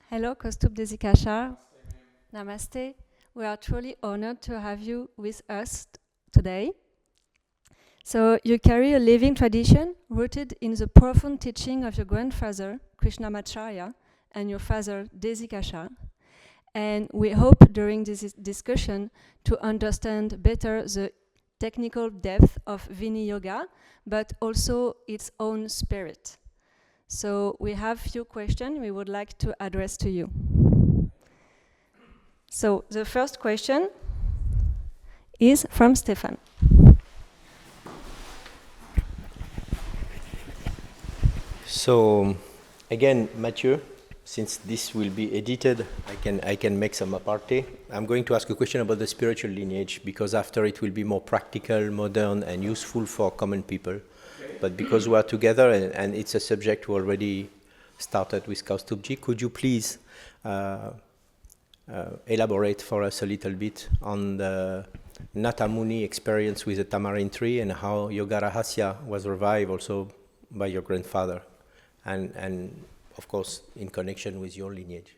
Hello, Kausthub Desikachar. Namaste. We are truly honored to have you with us today. So you carry a living tradition rooted in the profound teaching of your grandfather, Krishnamacharya, and your father, Desikachar. And we hope during this discussion to understand better the technical depth of Vini Yoga, but also its own spirit. So we have few questions we would like to address to you. So the first question is from Stefan. So again, Mathieu, since this will be edited, I can make some aparté. I'm going to ask a question about the spiritual lineage, because after it will be more practical, modern, and useful for common people. But because we are together and it's a subject we already started with Kaustubji, could you please elaborate for us a little bit on the Nathamuni experience with the tamarin tree and how Yoga Rahasya was revived also by your grandfather, and of course in connection with your lineage?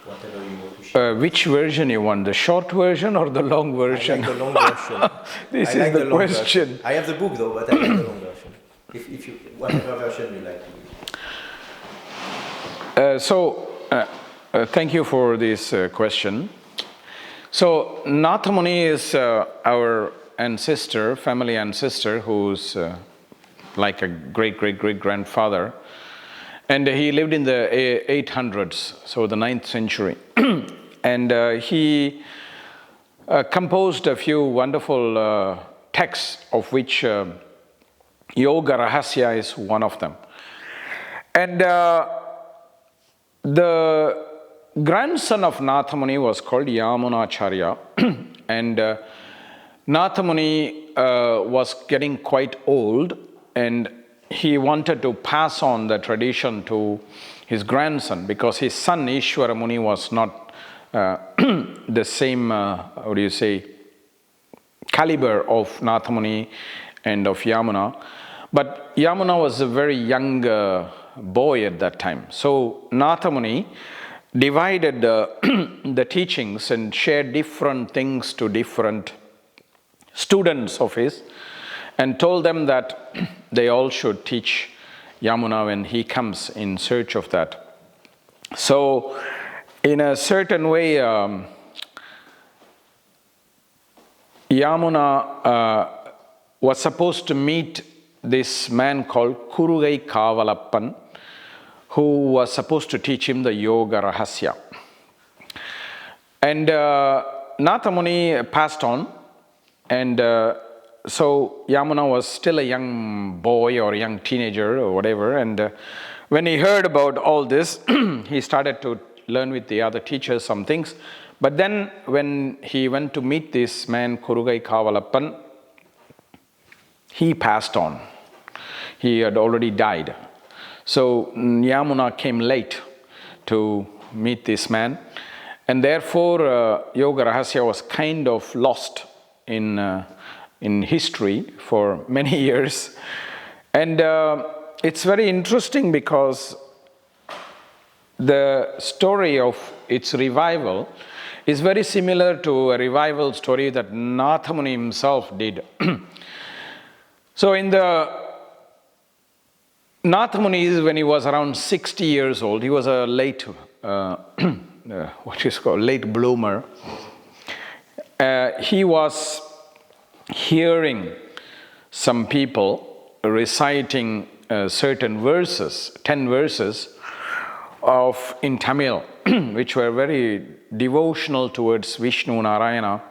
Whatever you want to share. Which version you want, the short version or the long version? I like the long version. This is the question. Version. I have the book though, but I like the long version. If you, whatever version you like. Thank you for this question. So Nathamuni is our ancestor, family ancestor, who's like a great-great-great-grandfather. And he lived in the 800s, so the 9th century. And he composed a few wonderful texts, of which Yoga Rahasya is one of them. And the grandson of Nathamuni was called Yamunacharya. And Nathamuni was getting quite old, and he wanted to pass on the tradition to his grandson, because his son Ishwara Muni was not the same, caliber of Nathamuni and of Yamuna. But Yamuna was a very young boy at that time. So Nathamuni divided the teachings and shared different things to different students of his, and told them that they all should teach Yamuna when he comes in search of that. So, in a certain way, Yamuna was supposed to meet this man called Kurugai Kavalappan, who was supposed to teach him the Yoga Rahasya. And Nathamuni passed on, and so Yamuna was still a young boy or young teenager or whatever, and when he heard about all this, he started to learn with the other teachers some things. But then when he went to meet this man, Kurugai Kavalappan, he passed on. He had already died. So Yamuna came late to meet this man, and therefore Yoga Rahasya was kind of lost in history for many years. And it's very interesting because the story of its revival is very similar to a revival story that Nathamuni himself did. So in the Nathamuni, when he was around 60 years old, he was a late, late bloomer. He was hearing some people reciting certain verses, 10 verses in Tamil, which were very devotional towards Vishnu Narayana.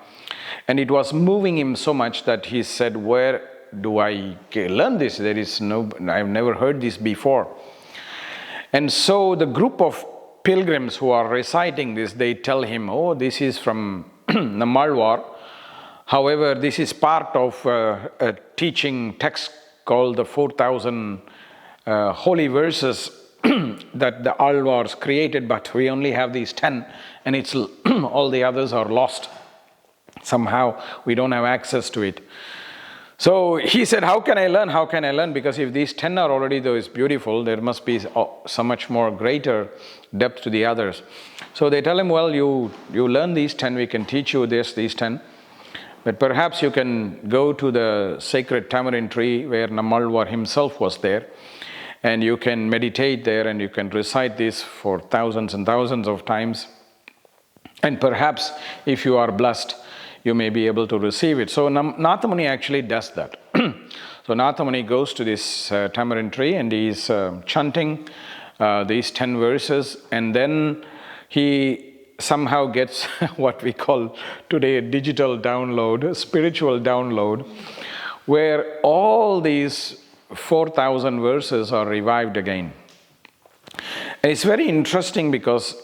And it was moving him so much that he said, where do I learn this? I've never heard this before. And so the group of pilgrims who are reciting this, they tell him, oh, this is from Nammalwar. However, this is part of a teaching text called the 4,000 holy verses that the Alvars created, but we only have these 10, and it's all the others are lost. Somehow we don't have access to it. So he said, how can I learn? How can I learn? Because if these 10 are already those beautiful, there must be so much more greater depth to the others. So they tell him, well, you learn these 10, we can teach you these 10. But perhaps you can go to the sacred tamarin tree where Nammalvar himself was there. And you can meditate there and you can recite this for thousands and thousands of times. And perhaps if you are blessed, you may be able to receive it. So Nathamuni actually does that. So Nathamuni goes to this tamarind tree and he is chanting these 10 verses, and then he somehow gets what we call today a digital download, a spiritual download, where all these 4,000 verses are revived again. And it's very interesting because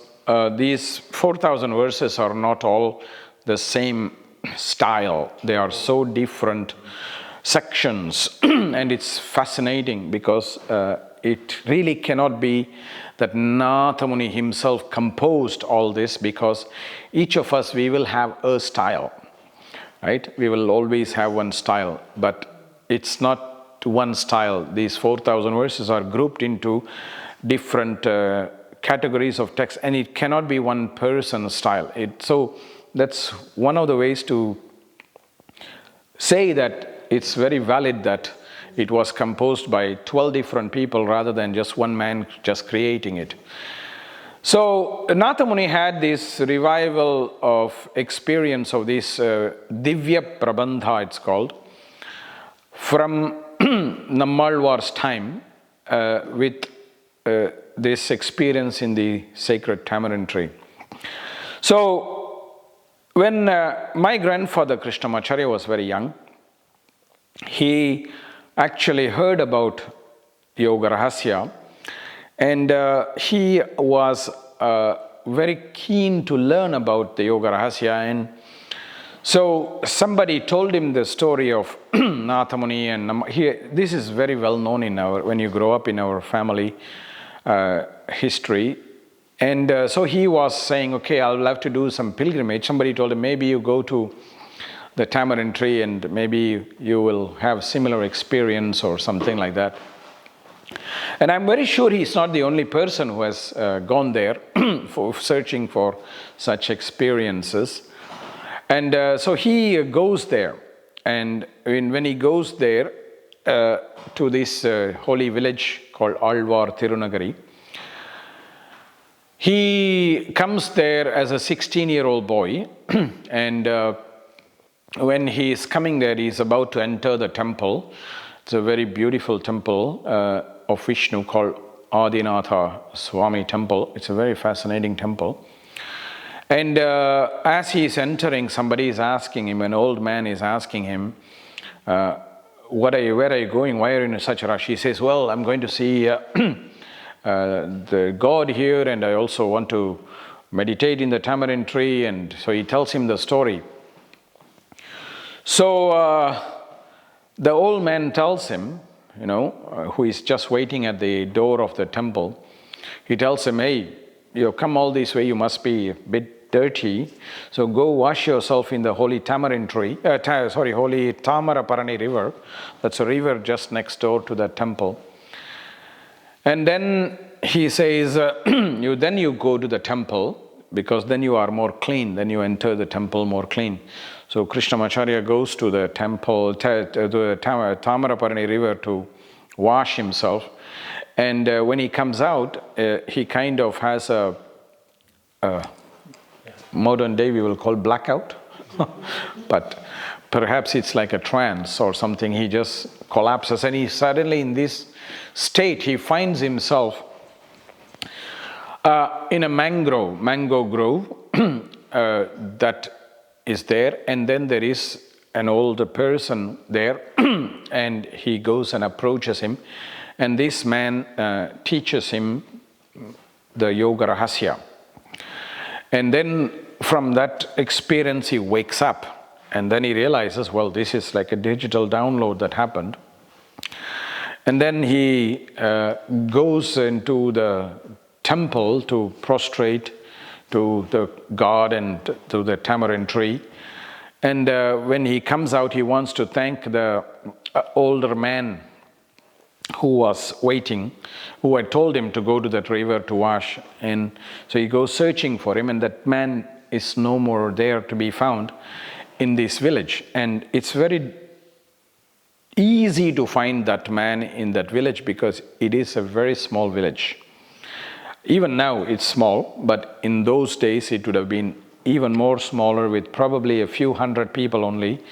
these 4,000 verses are not all the same style. They are so different sections. And it's fascinating because it really cannot be that Nathamuni himself composed all this, because each of us, we will have a style, right? We will always have one style, but it's not one style. These 4,000 verses are grouped into different categories of text, and it cannot be one person's style. So that's one of the ways to say that it's very valid that it was composed by 12 different people rather than just one man just creating it. So Nathamuni had this revival of experience of this Divya Prabandha, it's called, from Nammalvar's time with this experience in the sacred tamarind tree. So when my grandfather Krishnamacharya was very young, he actually heard about Yoga Rahasya, and he was very keen to learn about the Yoga Rahasya. And so somebody told him the story of Nathamuni, and this is very well known in when you grow up in our family history. And so he was saying, okay, I'll have to do some pilgrimage. Somebody told him, maybe you go to the tamarind tree and maybe you will have similar experience or something like that. And I'm very sure he's not the only person who has gone there for searching for such experiences. And so he goes there, and when he goes there to this holy village called Alvar Tirunagari, he comes there as a 16-year-old boy, and when he is coming there, he is about to enter the temple. It's a very beautiful temple of Vishnu called Adinatha Swami Temple. It's a very fascinating temple. And as he is entering, somebody is asking him, an old man is asking him, where are you going? Why are you in such a rush? He says, well, I'm going to see the God here, and I also want to meditate in the tamarind tree. And so he tells him the story. So the old man tells him, who is just waiting at the door of the temple, he tells him, hey, you come all this way, you must be a bit dirty, so go wash yourself in the holy tamarind tree, holy Tamaraparani river. That's a river just next door to the temple. And then he says, then you go to the temple, because then you are more clean, then you enter the temple more clean. So Krishnamacharya goes to the temple, to the Tamaraparani river to wash himself. And when he comes out, he kind of has a modern day we will call blackout. But perhaps it's like a trance or something. He just collapses, and he suddenly in this state, he finds himself in a mango grove that is there, and then there is an older person there, and he goes and approaches him, and this man teaches him the Yoga Rahasya. And then from that experience he wakes up, and then he realizes, well, this is like a digital download that happened. And then he goes into the temple to prostrate to the god and to the tamarind tree. And when he comes out, he wants to thank the older man who was waiting, who had told him to go to that river to wash. And so he goes searching for him, and that man is no more there to be found in this village. And it's very easy to find that man in that village because it is a very small village. Even now it's small, but in those days it would have been even more smaller, with probably a few hundred people only.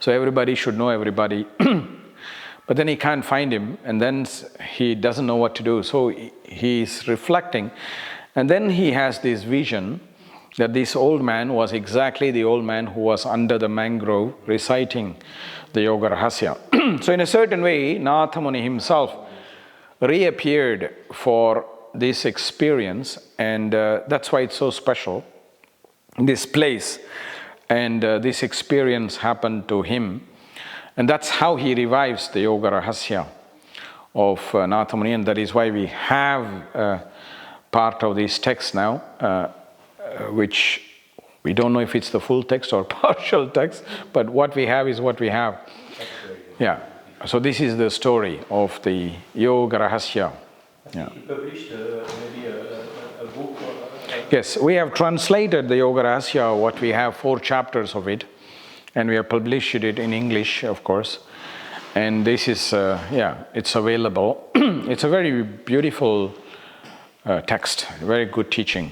So everybody should know everybody. But then he can't find him, and then he doesn't know what to do. So he's reflecting, and then he has this vision that this old man was exactly the old man who was under the mangrove reciting the Yoga Rahasya. So in a certain way, Nathamuni himself reappeared for this experience, and that's why it's so special, this place. And this experience happened to him. And that's how he revives the Yoga Rahasya of Nathamuni, and that is why we have part of this text now, which we don't know if it's the full text or partial text, but what we have is what we have. Yeah. So this is the story of the Yoga Rahasya. Yeah. He published maybe a book. Yes, we have translated the Yoga Rahasya, what we have, 4 chapters of it. And we have published it in English, of course. And this is, it's available. It's a very beautiful text, very good teaching,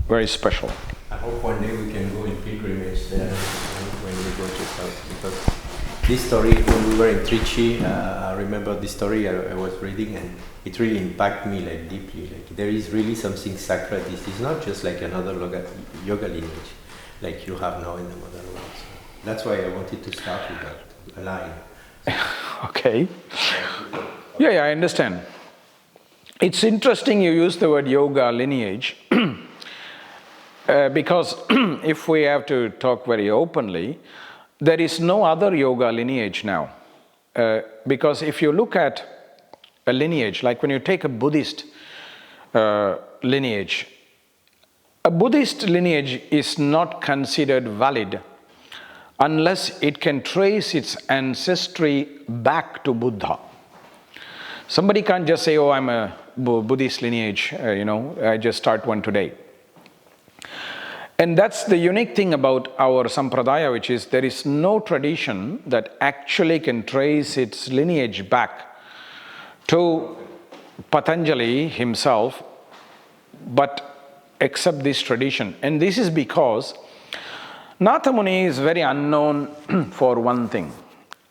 very special. I hope one day we can go in pilgrimage there when we go to South. Because this story, when we were in Trichy, I remember this story I was reading, and it really impacted me like deeply. Like there is really something sacred. This is not just like another yoga lineage like you have now in the modern world. So that's why I wanted to start with that, a line. Okay. Yeah, I understand. It's interesting you use the word yoga lineage because if we have to talk very openly, there is no other yoga lineage now. Because if you look at a lineage, like when you take a Buddhist lineage, a Buddhist lineage is not considered valid unless it can trace its ancestry back to Buddha. Somebody can't just say, oh, I'm a Buddhist lineage, I just start one today. And that's the unique thing about our sampradaya, which is there is no tradition that actually can trace its lineage back to Patanjali himself, but except this tradition. And this is because Nathamuni is very unknown for one thing.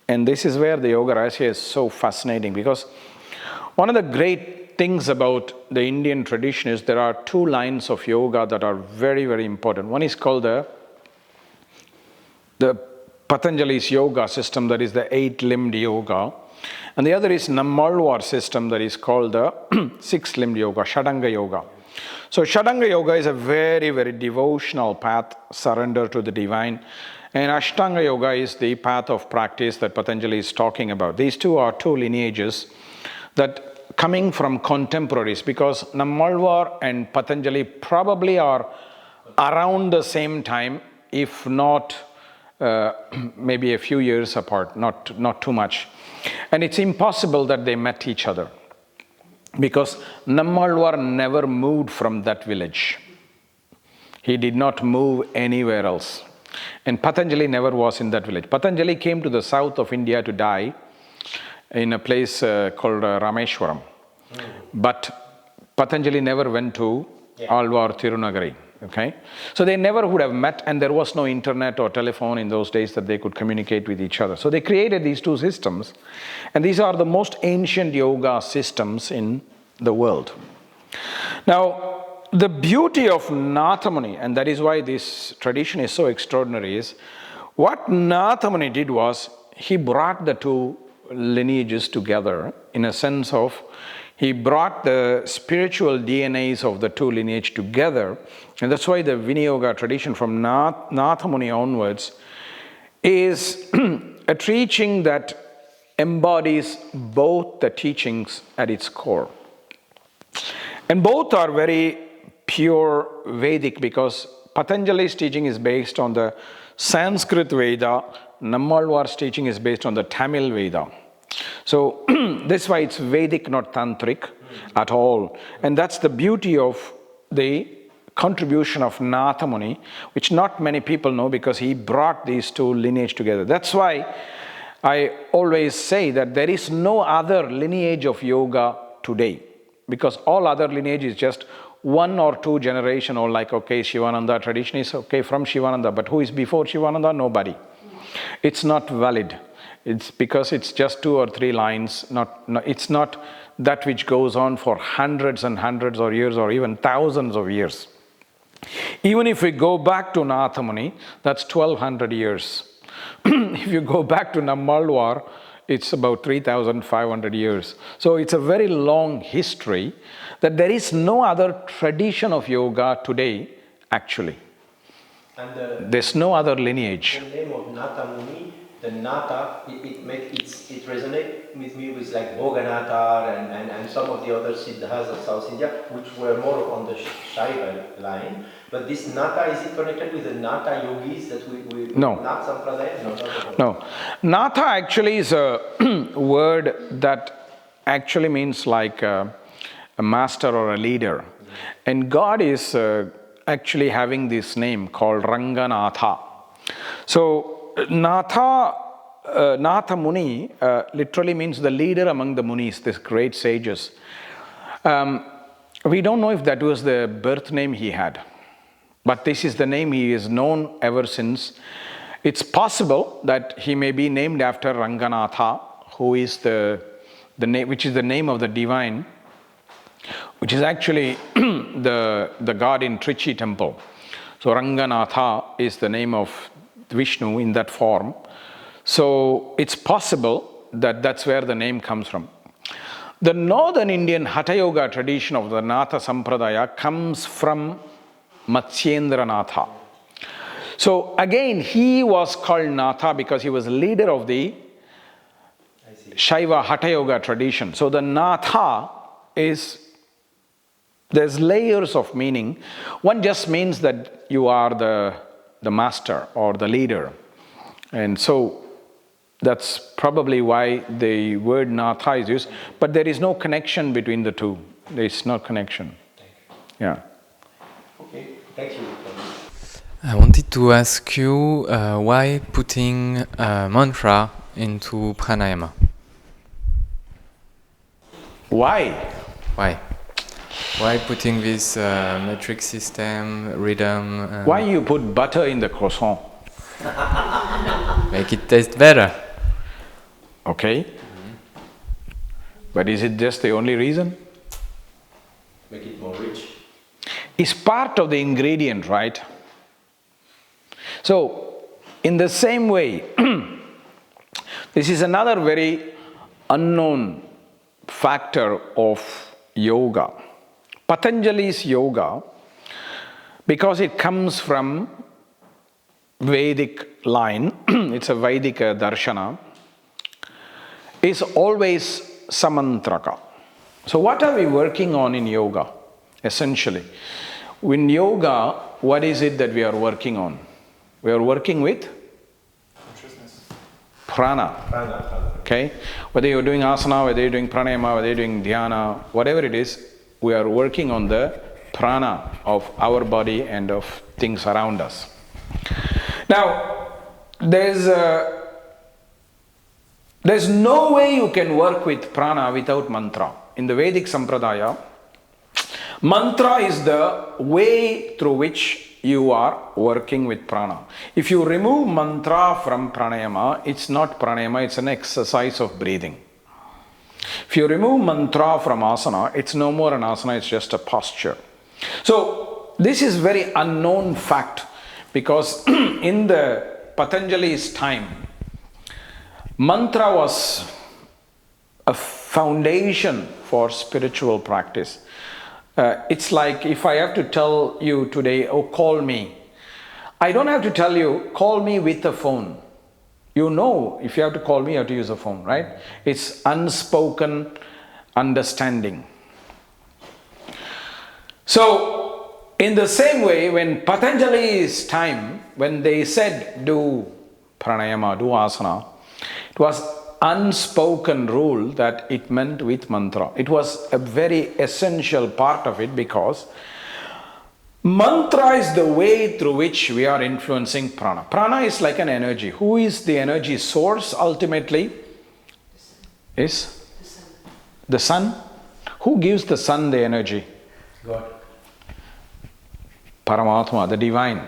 And this is where the Yoga Rahasya is so fascinating, because one of the great things about the Indian tradition is there are 2 lines of yoga that are very, very important. One is called the Patanjali's yoga system, that is the 8-limbed yoga. And the other is Nammalwar system, that is called the 6-limbed yoga, Shadanga yoga. So Shadanga yoga is a very, very devotional path, surrender to the divine. And Ashtanga yoga is the path of practice that Patanjali is talking about. These 2 are 2 lineages that coming from contemporaries, because Nammalwar and Patanjali probably are around the same time, if not maybe a few years apart, not too much. And it's impossible that they met each other, because Nammalwar never moved from that village. He did not move anywhere else. And Patanjali never was in that village. Patanjali came to the south of India to die in a place called Rameshwaram. But Patanjali never went to Alvar Tirunagari. Okay? So they never would have met, and there was no internet or telephone in those days that they could communicate with each other. So they created these 2 systems, and these are the most ancient yoga systems in the world. Now, the beauty of Nathamuni, and that is why this tradition is so extraordinary, is what Nathamuni did was he brought the 2 lineages together in a sense of he brought the spiritual DNAs of the 2 lineage together, and that's why the Vinaya tradition from Nathamuni onwards is a teaching that embodies both the teachings at its core. And both are very pure Vedic, because Patanjali's teaching is based on the Sanskrit Veda, Nammalwar's teaching is based on the Tamil Veda. So this is why it's Vedic, not Tantric at all. And that's the beauty of the contribution of Nathamuni, which not many people know because he brought these two lineages together. That's why I always say that there is no other lineage of yoga today, because all other lineage is just one or two generation, or like, okay, Shivananda tradition is okay from Shivananda, but who is before Shivananda? Nobody. It's not valid. It's because it's just 2 or 3 lines. It's not that which goes on for hundreds and hundreds of years or even thousands of years. Even if we go back to Nathamuni, that's 1200 years. If you go back to Nammalwar, it's about 3,500 years. So it's a very long history that there is no other tradition of yoga today, actually. And there's no other lineage. The name of Nathamuni, the Nata, it resonates with me with like Bhoganatha and some of the other siddhas of South India, which were more on the Shaiva line. But this Nata, is it connected with the Nata yogis that we No. Nat Sampradaya? No. Natha actually is a word that actually means like a master or a leader. And God is actually having this name called Ranganatha. So Nathamuni literally means the leader among the munis, these great sages. We don't know if that was the birth name he had, but this is the name he is known ever since. It's possible that he may be named after Ranganatha, who is the name, which is the name of the divine, which is actually the god in Trichy temple. So Ranganatha is the name of Vishnu in that form. So it's possible that that's where the name comes from. The northern Indian Hatha Yoga tradition of the Natha Sampradaya comes from Matsyendranatha. So again, he was called Natha because he was leader of the Shaiva Hatha Yoga tradition. So the Natha is, there's layers of meaning. One just means that you are the master or the leader. And so that's probably why the word Natha is used. But there is no connection between the two. There is no connection. Yeah. Okay, thank you. I wanted to ask you why putting mantra into pranayama? Why? Why putting this metric system, rhythm? Why you put butter in the croissant? Make it taste better. Okay. But is it just the only reason? Make it more rich. It's part of the ingredient, right? So, in the same way, this is another very unknown factor of yoga. Patanjali's yoga, because it comes from Vedic line, it's a Vedic darshana, is always samantraka. So what are we working on in yoga, essentially? In yoga, what is it that we are working on? We are working with prana. Okay? Whether you're doing asana, whether you're doing pranayama, whether you're doing dhyana, whatever it is, we are working on the prana of our body and of things around us. Now, there's no way you can work with prana without mantra. In the Vedic Sampradaya, mantra is the way through which you are working with prana. If you remove mantra from pranayama, it's not pranayama, it's an exercise of breathing. If you remove mantra from asana, it's no more an asana, it's just a posture. So, this is very unknown fact, because in the Patanjali's time, mantra was a foundation for spiritual practice. It's like if I have to tell you today, oh, call me. I don't have to tell you, call me with a phone. You know, if you have to call me, you have to use a phone, right? It's unspoken understanding. So, In the same way, when Patanjali's time, when they said do pranayama, do asana, it was unspoken rule that it meant with mantra. It was a very essential part of it because mantra is the way through which we are influencing prana. Prana is like an energy. Who is the energy source ultimately? Is the sun. Who gives the sun the energy? God. Paramatma, the divine.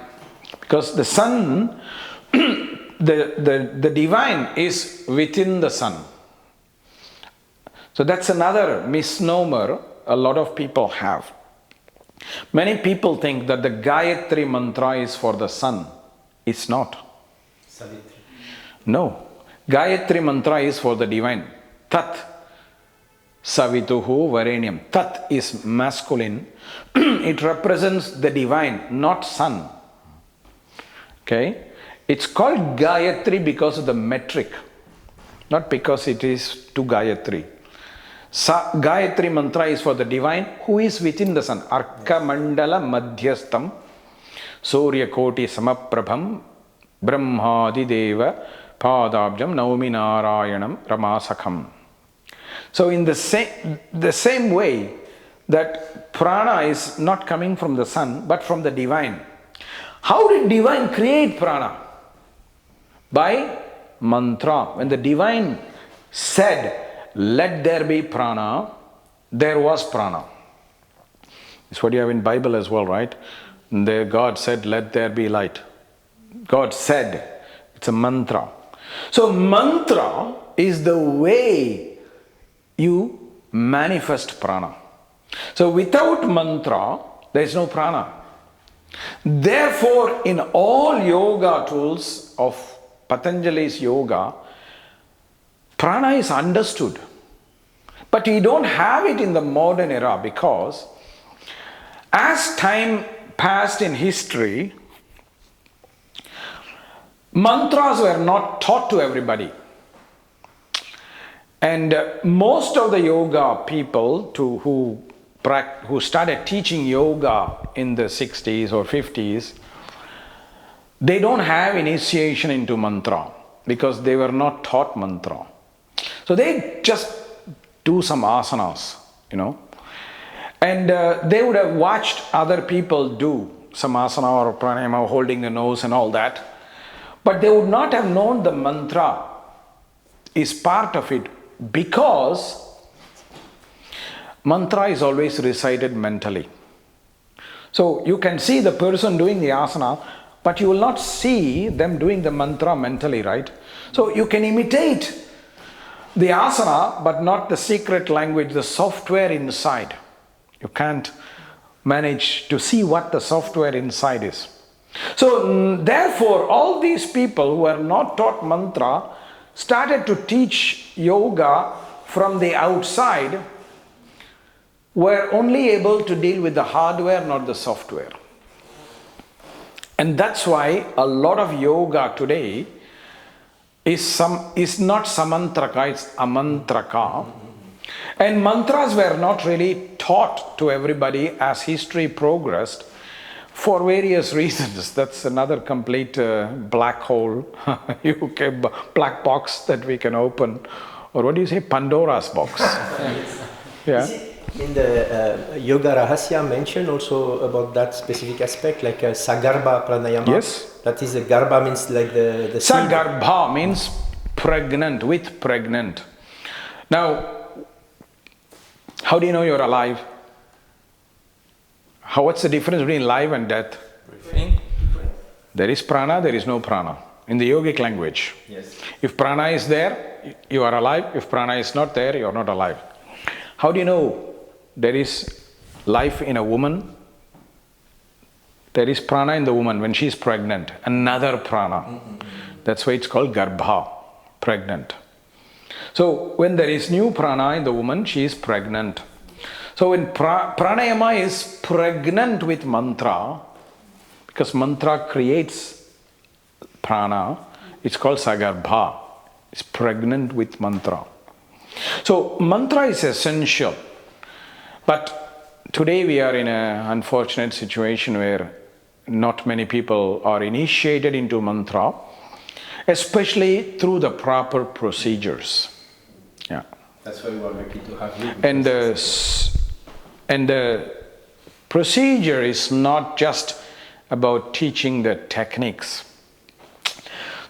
Because the sun, the divine is within the sun. So that's another misnomer a lot of people have. Many people think that the Gayatri mantra is for the sun. It's not. Savitri. No. Gayatri mantra is for the divine. Tat. Savituhu Varenyam. Tat is masculine. It represents the divine, not sun. Okay? It's called Gayatri because of the metric, not because it is to Gayatri. Gayatri mantra is for the divine who is within the sun. Arka Mandala Madhyastam Surya Koti Samaprabham Brahmadi Deva Padabjam Naumi Narayanam Ramasakham. So in the same way that prana is not coming from the sun but from the divine. How did divine create prana? By mantra. When the divine said, let there be prana, there was prana. It's what you have in Bible as well, right? There God said, let there be light. God said, it's a mantra. So mantra is the way you manifest prana. So without mantra, there is no prana. Therefore, in all yoga tools of Patanjali's yoga, prana is understood. But we don't have it in the modern era because as time passed in history, mantras were not taught to everybody. And most of the yoga people who started teaching yoga in the 60s or 50s, they don't have initiation into mantra because they were not taught mantra. So they just do some asanas, and they would have watched other people do some asana or pranayama, holding the nose and all that, but they would not have known the mantra is part of it because mantra is always recited mentally. So you can see the person doing the asana, but you will not see them doing the mantra mentally, right? So you can imitate the asana, but not the secret language, the software inside. You can't manage to see what the software inside is. So therefore, all these people who are not taught mantra started to teach yoga from the outside, were only able to deal with the hardware, not the software. And that's why a lot of yoga today is not samantraka, it's amantraka. And mantras were not really taught to everybody as history progressed for various reasons. That's another complete black hole, black box that we can open. Or what do you say? Pandora's box. Yeah. In the Yoga Rahasya mention also about that specific aspect, like Sagarbha pranayama. Yes. That is, the Garbha means like the seed. Sagarbha means pregnant, with pregnant. Now, how do you know you're alive? What's the difference between life and death? Breathing. There is prana, there is no prana. In the yogic language. Yes. If prana is there, you are alive. If prana is not there, you are not alive. How do you know there is life in a woman? There is prana in the woman when she is pregnant. Another prana. That's why it's called garbha, pregnant. So when there is new prana in the woman, she is pregnant. So when pranayama is pregnant with mantra, because mantra creates prana, it's called sagarbha. It's pregnant with mantra. So mantra is essential. But today we are in an unfortunate situation where not many people are initiated into mantra, especially through the proper procedures. Yeah. That's why we are lucky to have you. And the procedure is not just about teaching the techniques.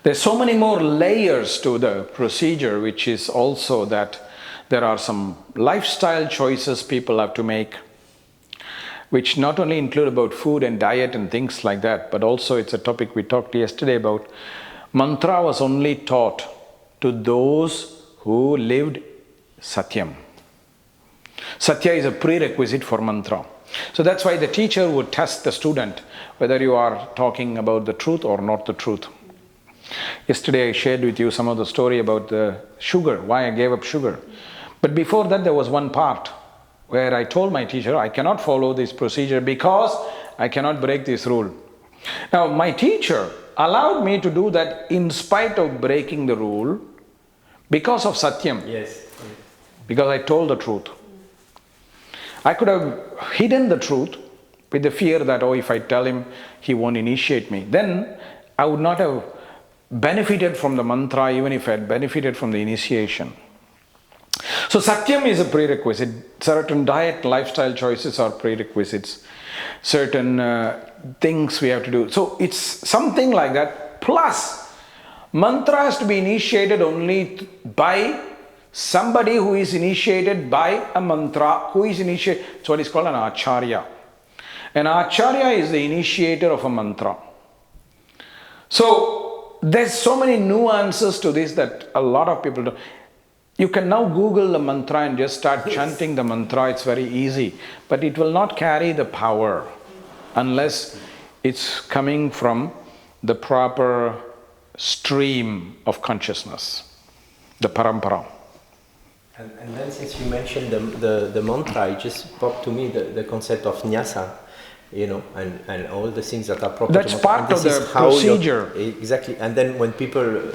There's so many more layers to the procedure, which is also that there are some lifestyle choices people have to make, which not only include about food and diet and things like that, but also it's a topic we talked yesterday about. Mantra was only taught to those who lived Sathyam. Satya is a prerequisite for mantra. So that's why the teacher would test the student whether you are talking about the truth or not the truth. Yesterday I shared with you some of the story about the sugar, why I gave up sugar. But before that there was one part where I told my teacher I cannot follow this procedure because I cannot break this rule. Now my teacher allowed me to do that in spite of breaking the rule because of Satyam. Yes. Because I told the truth. I could have hidden the truth with the fear that, oh, if I tell him, he won't initiate me. Then I would not have benefited from the mantra even if I had benefited from the initiation. So Satyam is a prerequisite. Certain diet, lifestyle choices are prerequisites. Certain things we have to do. So it's something like that. Plus, mantra has to be initiated only by somebody who is initiated by a mantra, who is initiated. It's what is called an acharya. An acharya is the initiator of a mantra. So there's so many nuances to this that a lot of people don't. You can now Google the mantra and just start chanting the mantra. It's very easy. But it will not carry the power unless it's coming from the proper stream of consciousness, the parampara. And then since you mentioned the mantra, it just popped to me the concept of nyasa, and all the things that are proper That's to mantra. part of the procedure. Exactly. And then when people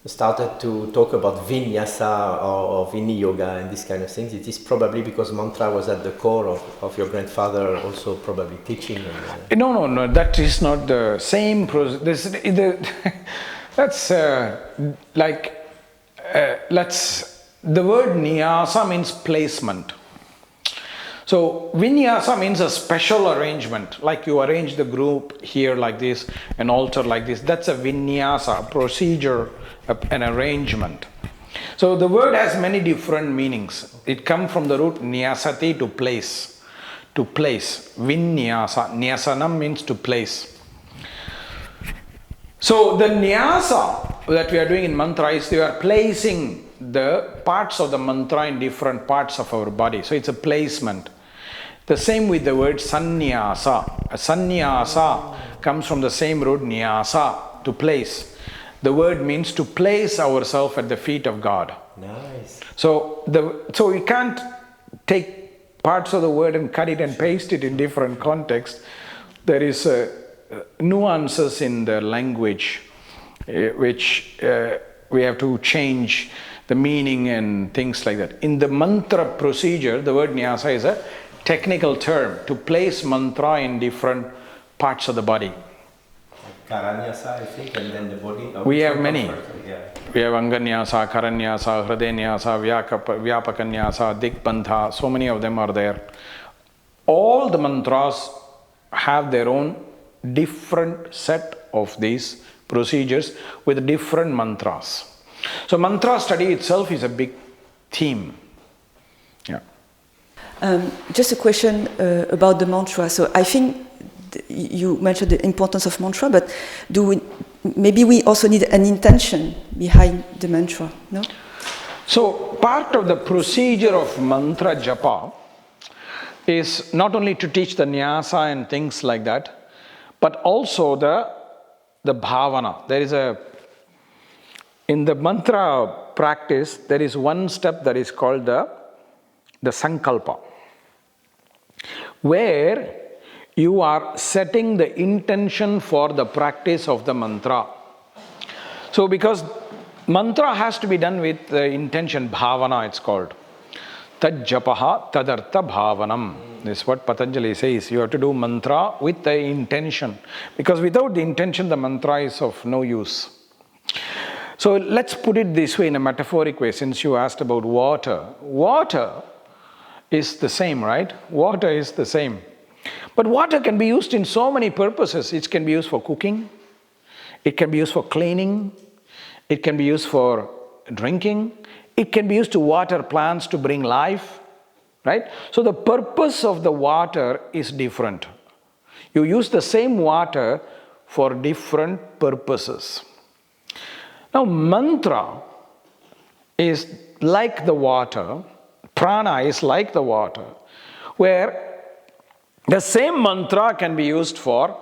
started to talk about vinyasa or vini yoga and these kind of things, it is probably because mantra was at the core of your grandfather also probably teaching. No, that is not the same process. That's the word nyasa means placement. So vinyasa means a special arrangement, like you arrange the group here like this, an altar like this. That's a vinyasa, a procedure, an arrangement. So the word has many different meanings. It comes from the root nyasati, to place. To place. Vinyasa. Nyasanam means to place. So the nyasa that we are doing in mantra is we are placing the parts of the mantra in different parts of our body. So it's a placement. The same with the word sannyasa. A sannyasa comes from the same root nyasa, to place. The word means to place ourselves at the feet of God. Nice. So we can't take parts of the word and cut it and paste it in different contexts. There is nuances in the language which we have to change the meaning and things like that. In the mantra procedure, the word nyasa is a technical term to place mantra in different parts of the body. Karanyasa, I think, and then the body. We have many. Yeah. We have Anganyasa, Karanyasa, Hridayanyasa, Vyapakanyasa, Dikbandha, so many of them are there. All the mantras have their own different set of these procedures with different mantras. So mantra study itself is a big theme. Yeah. Just a question about the mantra. So I think you mentioned the importance of mantra, but maybe we also need an intention behind the mantra, no? So part of the procedure of mantra japa is not only to teach the nyasa and things like that, but also the bhavana. There is in the mantra practice, there is one step that is called the sankalpa, where you are setting the intention for the practice of the mantra. So because mantra has to be done with the intention, bhavana it's called. Tad japaha tadartha bhavanam. This is what Patanjali says. You have to do mantra with the intention. Because without the intention, the mantra is of no use. So let's put it this way in a metaphoric way, since you asked about water. Water is the same, right? Water is the same. But water can be used in so many purposes. It can be used for cooking. It can be used for cleaning. It can be used for drinking. It can be used to water plants to bring life, right? So the purpose of the water is different. You use the same water for different purposes. Now, mantra is like the water, prana is like the water, where the same mantra can be used for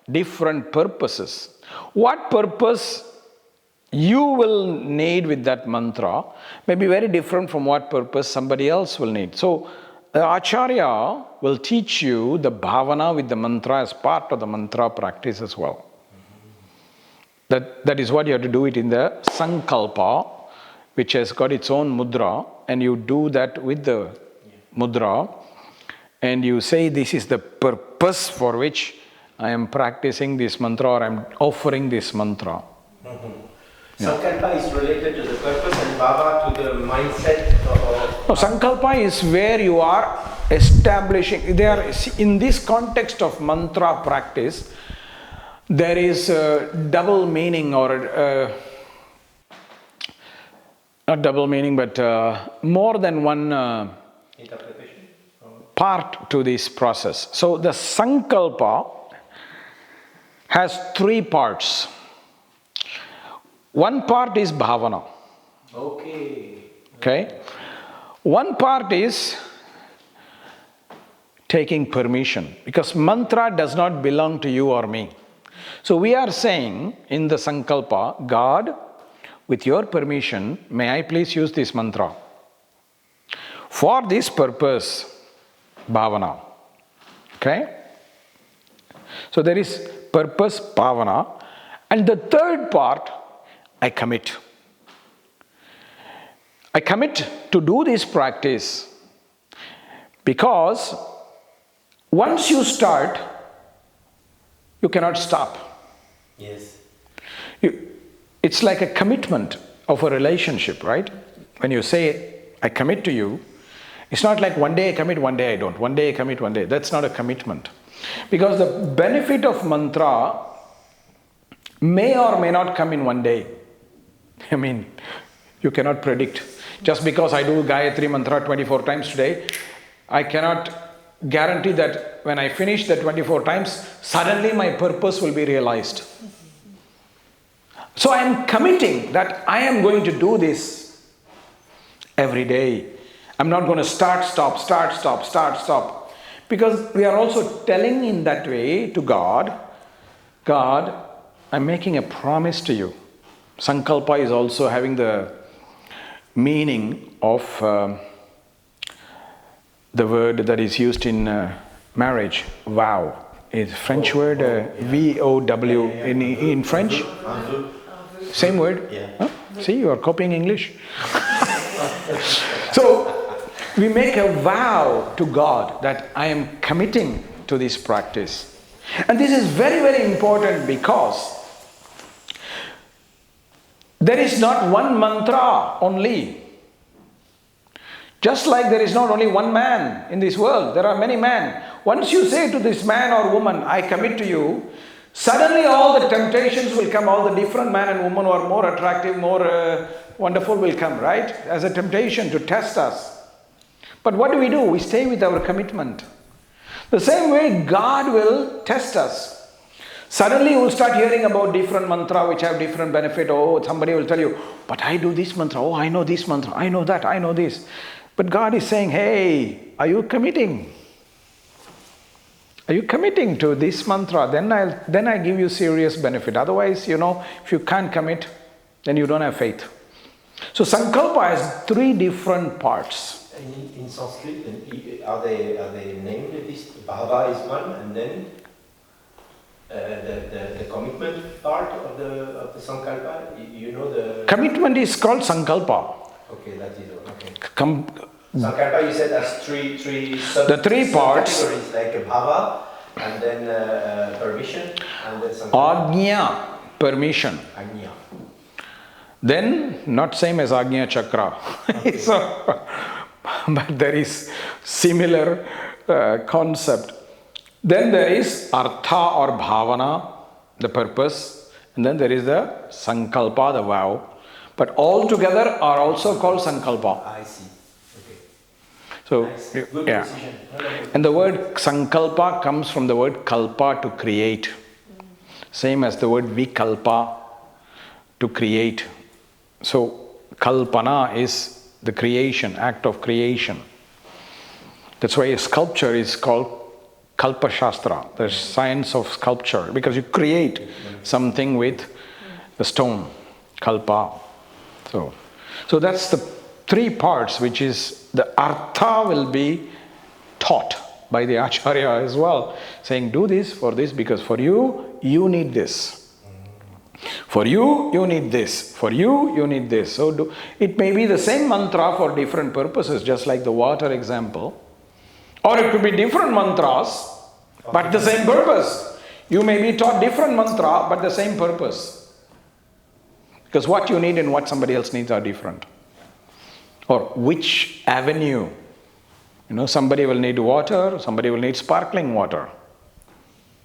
different purposes. What purpose you will need with that mantra may be very different from what purpose somebody else will need. So, the Acharya will teach you the bhavana with the mantra as part of the mantra practice as well. That is what you have to do it in the Sankalpa, which has got its own mudra, and you do that with the mudra, and you say, this is the purpose for which I am practicing this mantra, or I am offering this mantra. Sankalpa is related to the purpose and bhava to the mindset No, Sankalpa is where you are establishing. In this context of mantra practice, there is a double meaning, or not double meaning, but more than one interpretation part to this process. So the Sankalpa has three parts. One part is bhavana. Okay. One part is taking permission, because mantra does not belong to you or me. So we are saying in the Sankalpa, God, with your permission, may I please use this mantra for this purpose, bhavana. Okay? So there is purpose, bhavana. And the third part, I commit. I commit to do this practice because once you start, you cannot stop. Yes. It's like a commitment of a relationship, right? When you say, I commit to you, it's not like one day I commit, one day I don't. One day I commit, one day. That's not a commitment. Because the benefit of mantra may or may not come in one day. I mean, you cannot predict. Just because I do Gayatri mantra 24 times today, I cannot guarantee that when I finish the 24 times, suddenly my purpose will be realized. So I am committing that I am going to do this every day. I'm not going to start, stop, start, stop, start, stop. Because we are also telling in that way to God, God, I'm making a promise to you. Sankalpa is also having the meaning of the word that is used in marriage, vow. It's French word, V-O-W in French. Same word? Yeah. Huh? See, you are copying English. So, we make a vow to God that I am committing to this practice. And this is very, very important because there is not one mantra only. Just like there is not only one man in this world, there are many men. Once you say to this man or woman, I commit to you, suddenly all the temptations will come, all the different man and woman who are more attractive, more wonderful will come, right? As a temptation to test us. But what do? We stay with our commitment. The same way God will test us. Suddenly you will start hearing about different mantra which have different benefit. Oh, somebody will tell you, but I do this mantra. Oh, I know this mantra. I know that. I know this. But God is saying, hey, are you committing? Are you committing to this mantra? Then I give you serious benefit. Otherwise, if you can't commit, then you don't have faith. So Sankalpa has three different parts. In Sanskrit, are they named? This Bhava is one, and then the commitment part of the Sankalpa. The Commitment is called Sankalpa. Okay, that is okay. Sankalpa you said has three The three parts. categories, like a bhava, and then permission, and then Sankalpa. Ajna, permission. Ajna. Then, not same as Ajna Chakra. Okay. So, but there is similar concept. Then there is Artha or Bhavana, the purpose, and then there is the Sankalpa, the vow. But all together are also called Sankalpa. I see. Okay. So, nice. Good yeah. precision. And the word Sankalpa comes from the word Kalpa, to create. Same as the word Vikalpa, to create. So, Kalpana is the creation, act of creation. That's why a sculpture is called Kalpa Shastra, the science of sculpture, because you create something with the stone, Kalpa. So that's the three parts, which is the Artha will be taught by the Acharya as well, saying do this for this, because for you, you need this. For you, you need this. For you, you need this. So it may be the same mantra for different purposes, just like the water example. Or it could be different mantras, but the same purpose. You may be taught different mantra, but the same purpose. Because what you need and what somebody else needs are different. Or which avenue. Somebody will need water, somebody will need sparkling water.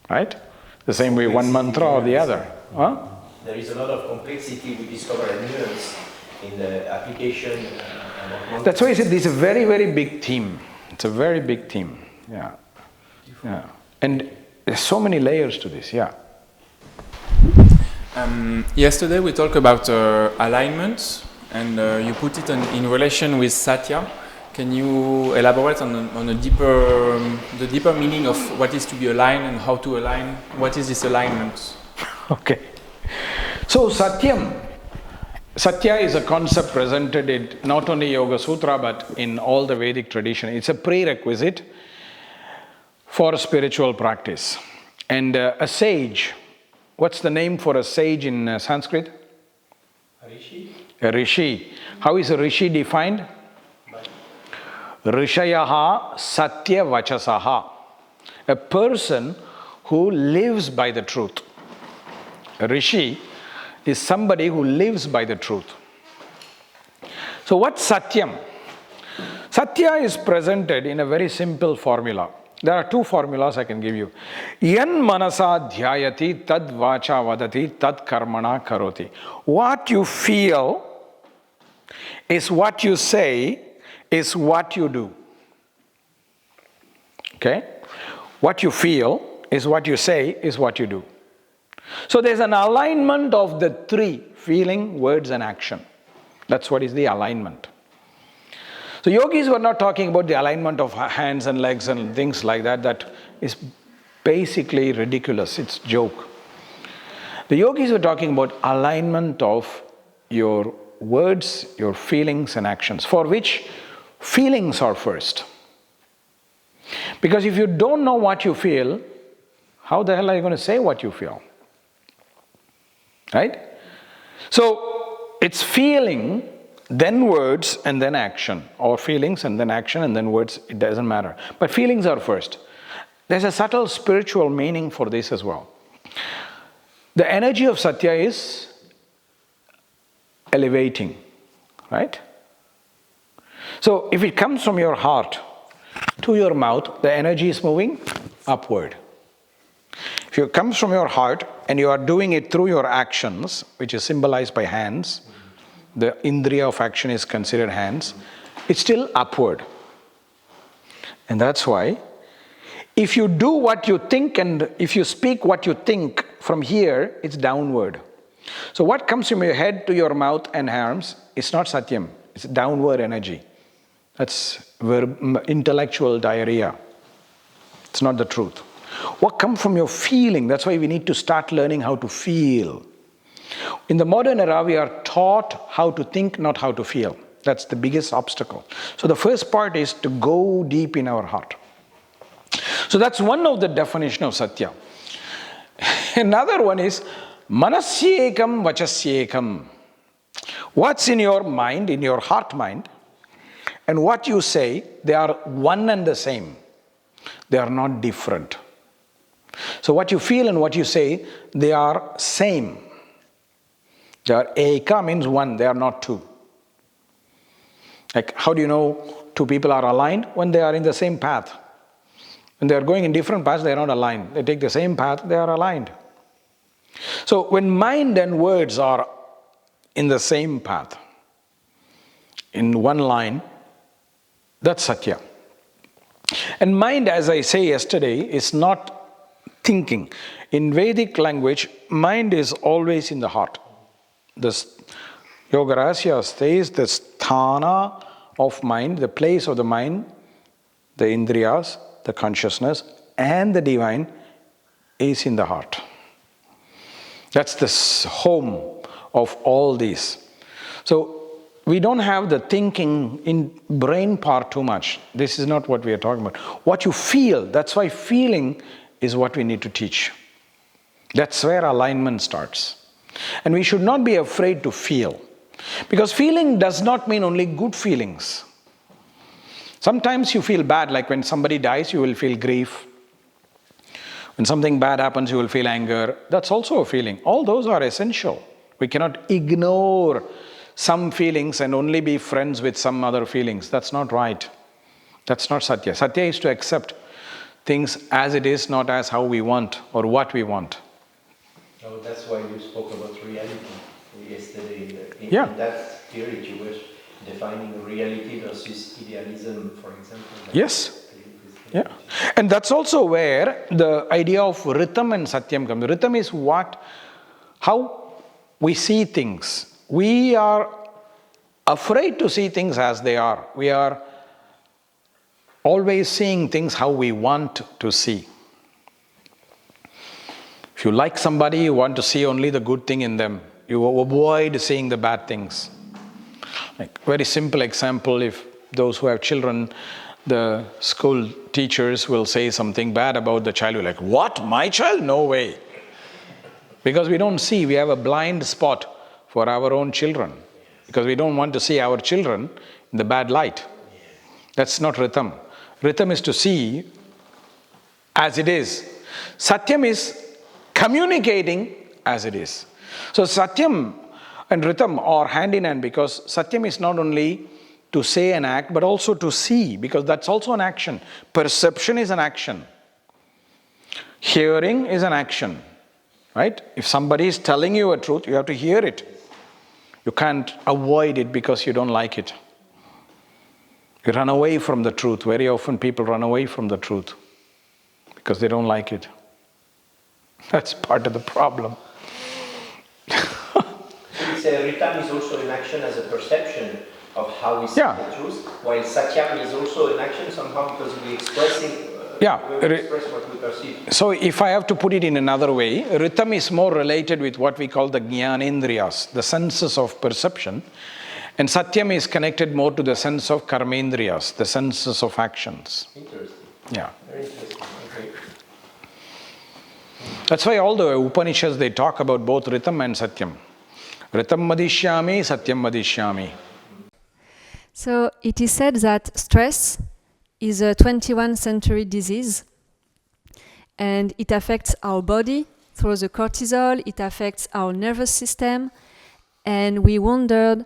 Right? The same way one mantra or the other. Huh? There is a lot of complexity we discover and nuance in the application. That's why I said this is a very, very big theme. It's a very big theme. Yeah. And there's so many layers to this. Yeah. Yesterday we talked about alignment, and you put it in relation with Satya. Can you elaborate on the deeper meaning of what is to be aligned and how to align? What is this alignment? Okay. So Sathyam. Satya is a concept presented in not only Yoga Sutra but in all the Vedic tradition. It's a prerequisite for spiritual practice. And a sage, what's the name for a sage in Sanskrit? A rishi. How is a rishi defined? Rishayaha Satya Vachasaha. A person who lives by the truth. A rishi is somebody who lives by the truth. So what's Satyam? Satya is presented in a very simple formula. There are two formulas I can give you. Yan manasa dhyayati tad vacha vadati tad karmana karoti. What you feel is what you say, is what you do. Okay? What you feel is what you say, is what you do. So there's an alignment of the three: feeling, words and action. That's what is the alignment. So yogis were not talking about the alignment of hands and legs and things like that. That is basically ridiculous. It's joke. The yogis were talking about alignment of your words, your feelings and actions, for which feelings are first. Because if you don't know what you feel, how the hell are you going to say what you feel? Right? So it's feeling, then words and then action, or feelings and then action and then words. It doesn't matter, but feelings are first. There's a subtle spiritual meaning for this as well. The energy of Satya is elevating, right? So if it comes from your heart to your mouth, the energy is moving upward. If it comes from your heart and you are doing it through your actions, which is symbolized by hands, the indriya of action is considered hands, it's still upward. And that's why if you do what you think and if you speak what you think from here, it's downward. So what comes from your head to your mouth and arms, it's not Satyam, it's downward energy. That's intellectual diarrhea. It's not the truth. What comes from your feeling, that's why we need to start learning how to feel. In the modern era, we are taught how to think, not how to feel. That's the biggest obstacle. So the first part is to go deep in our heart. So that's one of the definition of Satya. Another one is Manasyekam Vachasyekam. What's in your mind, in your heart mind, and what you say, they are one and the same. They are not different. So what you feel and what you say, they are same. They are eka means one, they are not two. Like, how do you know two people are aligned? When they are in the same path. When they are going in different paths, they are not aligned. They take the same path, they are aligned. So when mind and words are in the same path, in one line, that's Satya. And mind, as I say yesterday, is not thinking. In Vedic language, mind is always in the heart. This Yoga Rahasya says the sthana of mind, the place of the mind, the indriyas, the consciousness, and the divine is in the heart. That's the home of all these. So we don't have the thinking in brain part too much. This is not what we are talking about. What you feel, that's why feeling is what we need to teach. That's where alignment starts. And we should not be afraid to feel. Because feeling does not mean only good feelings. Sometimes you feel bad, like when somebody dies, you will feel grief. When something bad happens, you will feel anger. That's also a feeling. All those are essential. We cannot ignore some feelings and only be friends with some other feelings. That's not right. That's not Satya. Satya is to accept things as it is, not as how we want or what we want. Oh, that's why you spoke about reality yesterday. In that spirit, you were defining reality versus idealism, for example. Yes. Yeah. And that's also where the idea of rhythm and Satyam comes. Rhythm is how we see things. We are afraid to see things as they are. We are always seeing things how we want to see. If you like somebody, you want to see only the good thing in them. You avoid seeing the bad things. Like, very simple example, if those who have children, the school teachers will say something bad about the child. You're like, what? My child? No way. Because we don't see, we have a blind spot for our own children. Because we don't want to see our children in the bad light. That's not Rhythm. Rhythm is to see as it is. Satyam is communicating as it is. So Satyam and Rhythm are hand in hand, because Satyam is not only to say and act, but also to see, because that's also an action. Perception is an action. Hearing is an action, right? If somebody is telling you a truth, you have to hear it. You can't avoid it because you don't like it. You run away from the truth. Very often people run away from the truth because they don't like it. That's part of the problem. Ritam is also in action as a perception of how we see the truth, while Satyam is also in action somehow because we express what we perceive. So if I have to put it in another way, Ritam is more related with what we call the Jnanendriyas, the senses of perception, and Satyam is connected more to the sense of Karmendriyas, the senses of actions. Interesting. Yeah. Very interesting. Okay. That's why all the Upanishads, they talk about both Ritam and Satyam. Ritam madishyami, Satyam madishyami. So it is said that stress is a 21st century disease, and it affects our body through the cortisol, it affects our nervous system, and we wondered,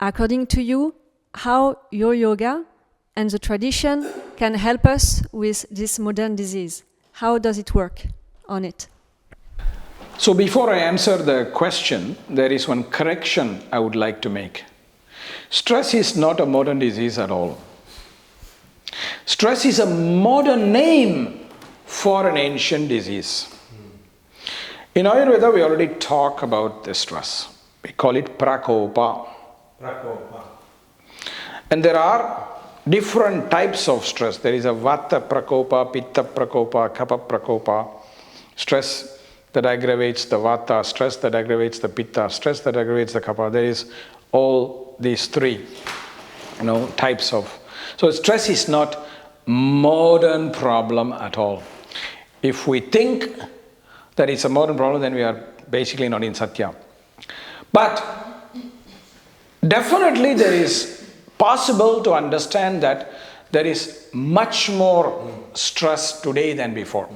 according to you, how your yoga and the tradition can help us with this modern disease. How does it work on it? So before I answer the question, there is one correction I would like to make. Stress is not a modern disease at all. Stress is a modern name for an ancient disease. In Ayurveda, we already talk about the stress. We call it prakopa. And there are different types of stress. There is a vata prakopa, pitta prakopa, kapha prakopa. Stress that aggravates the vata, stress that aggravates the pitta, stress that aggravates the kapha. There is all these three, types of. So stress is not modern problem at all. If we think that it's a modern problem, then we are basically not in Satya. But definitely there is possible to understand that there is much more stress today than before.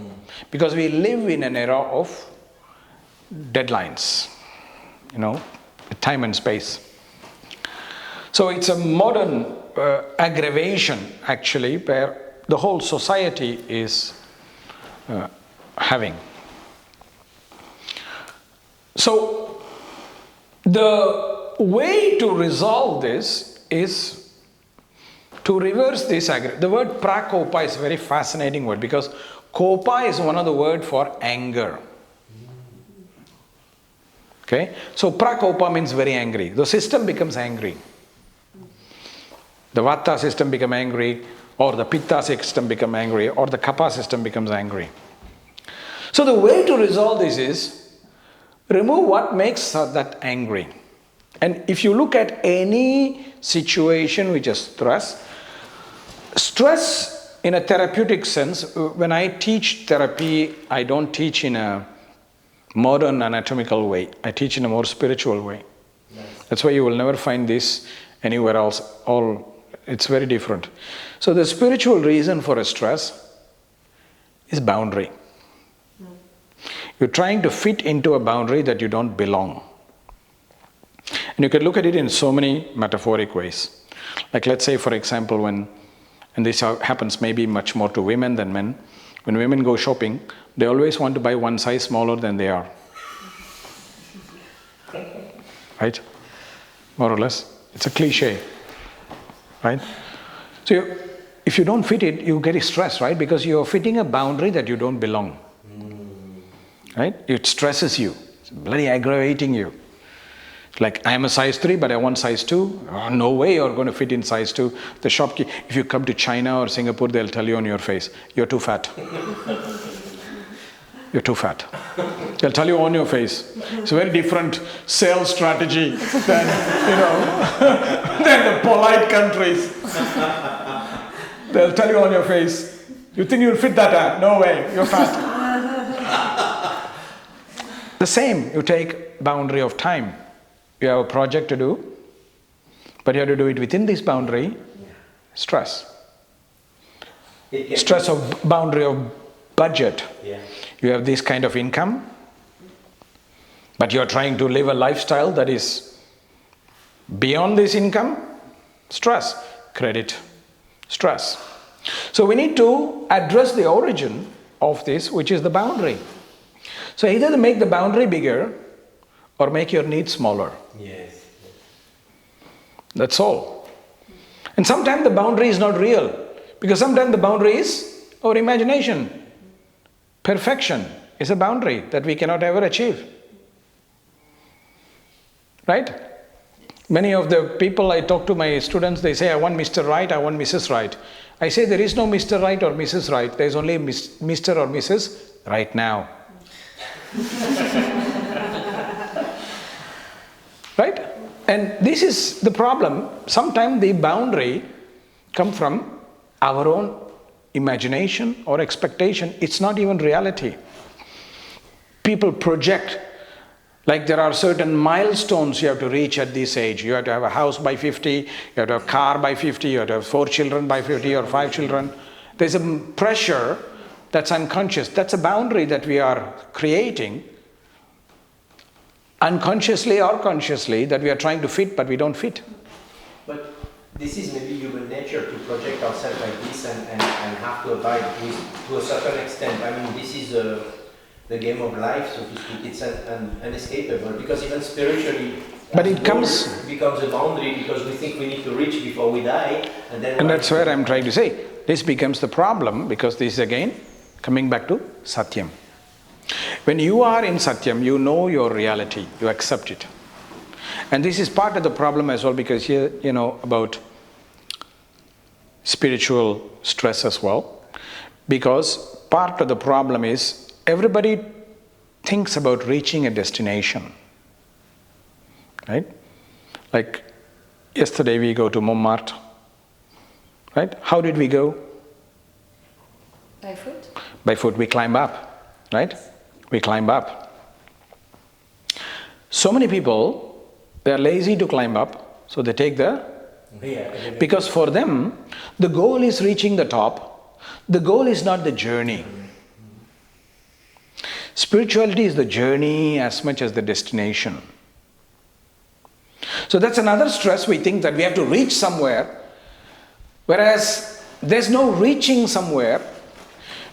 Because we live in an era of deadlines, time and space. So it's a modern aggravation, actually, where the whole society is having. So the way to resolve this is to reverse this aggravation. The word prakopa is a very fascinating word, because kopa is one of the words for anger. Okay? So prakopa means very angry. The system becomes angry. The vata system becomes angry, or the pitta system becomes angry, or the kapha system becomes angry. So the way to resolve this is remove what makes that angry. And if you look at any situation which is stress in a therapeutic sense, when I teach therapy, I don't teach in a modern anatomical way. I teach in a more spiritual way. That's why you will never find this anywhere else. It's very different. So the spiritual reason for a stress is boundary. You're trying to fit into a boundary that you don't belong. And you can look at it in so many metaphoric ways. Like, let's say, for example, and this happens maybe much more to women than men, when women go shopping, they always want to buy one size smaller than they are. Right? More or less. It's a cliche. Right? So if you don't fit it, you get stressed, right? Because you're fitting a boundary that you don't belong. Right? It stresses you. It's bloody aggravating you. Like, I'm a size 3, but I want size 2. Oh, no way you're going to fit in size 2. The shopkeeper, if you come to China or Singapore, they'll tell you on your face, you're too fat. You're too fat. They'll tell you on your face. It's a very different sales strategy than, than the polite countries. They'll tell you on your face, you think you'll fit that? No way, you're fat. The same, you take boundary of time. You have a project to do, but you have to do it within this boundary. Stress. Stress of boundary of budget. Yeah. You have this kind of income, but you're trying to live a lifestyle that is beyond this income. Stress. Credit. Stress. So we need to address the origin of this, which is the boundary. So either to make the boundary bigger or make your needs smaller. Yes. That's all. And sometimes the boundary is not real, because sometimes the boundary is our imagination. Perfection is a boundary that we cannot ever achieve. Right? Many of the people I talk to, my students, they say, I want Mr. Right, I want Mrs. Right. I say, there is no Mr. Right or Mrs. Right. There is only Mr. or Mrs. Right now. Right? And this is the problem. Sometimes the boundary comes from our own imagination or expectation. It's not even reality. People project, like there are certain milestones you have to reach at this age. You have to have a house by 50, you have to have a car by 50, you have to have 4 children by 50 or 5 children. There's a pressure that's unconscious. That's a boundary that we are creating, unconsciously or consciously, that we are trying to fit, but we don't fit. But this is maybe human nature to project ourselves like this and have to abide with, to a certain extent. I mean, this is the game of life, so to speak. It's unescapable, because even spiritually, but it becomes a boundary, because we think we need to reach before we die, and that's where I'm trying to say, this becomes the problem, because this is again coming back to Sathyam. When you are in Sathyam, you know your reality, you accept it. And this is part of the problem as well, because here, about spiritual stress as well. Because part of the problem is everybody thinks about reaching a destination. Right? Like yesterday we go to Montmartre. Right? How did we go? By foot? By foot. We climb up. Right? We climb up. So many people, they are lazy to climb up, so they take the Because for them, the goal is reaching the top. The goal is not the journey. Spirituality is the journey as much as the destination. So that's another stress. We think that we have to reach somewhere, whereas there's no reaching somewhere.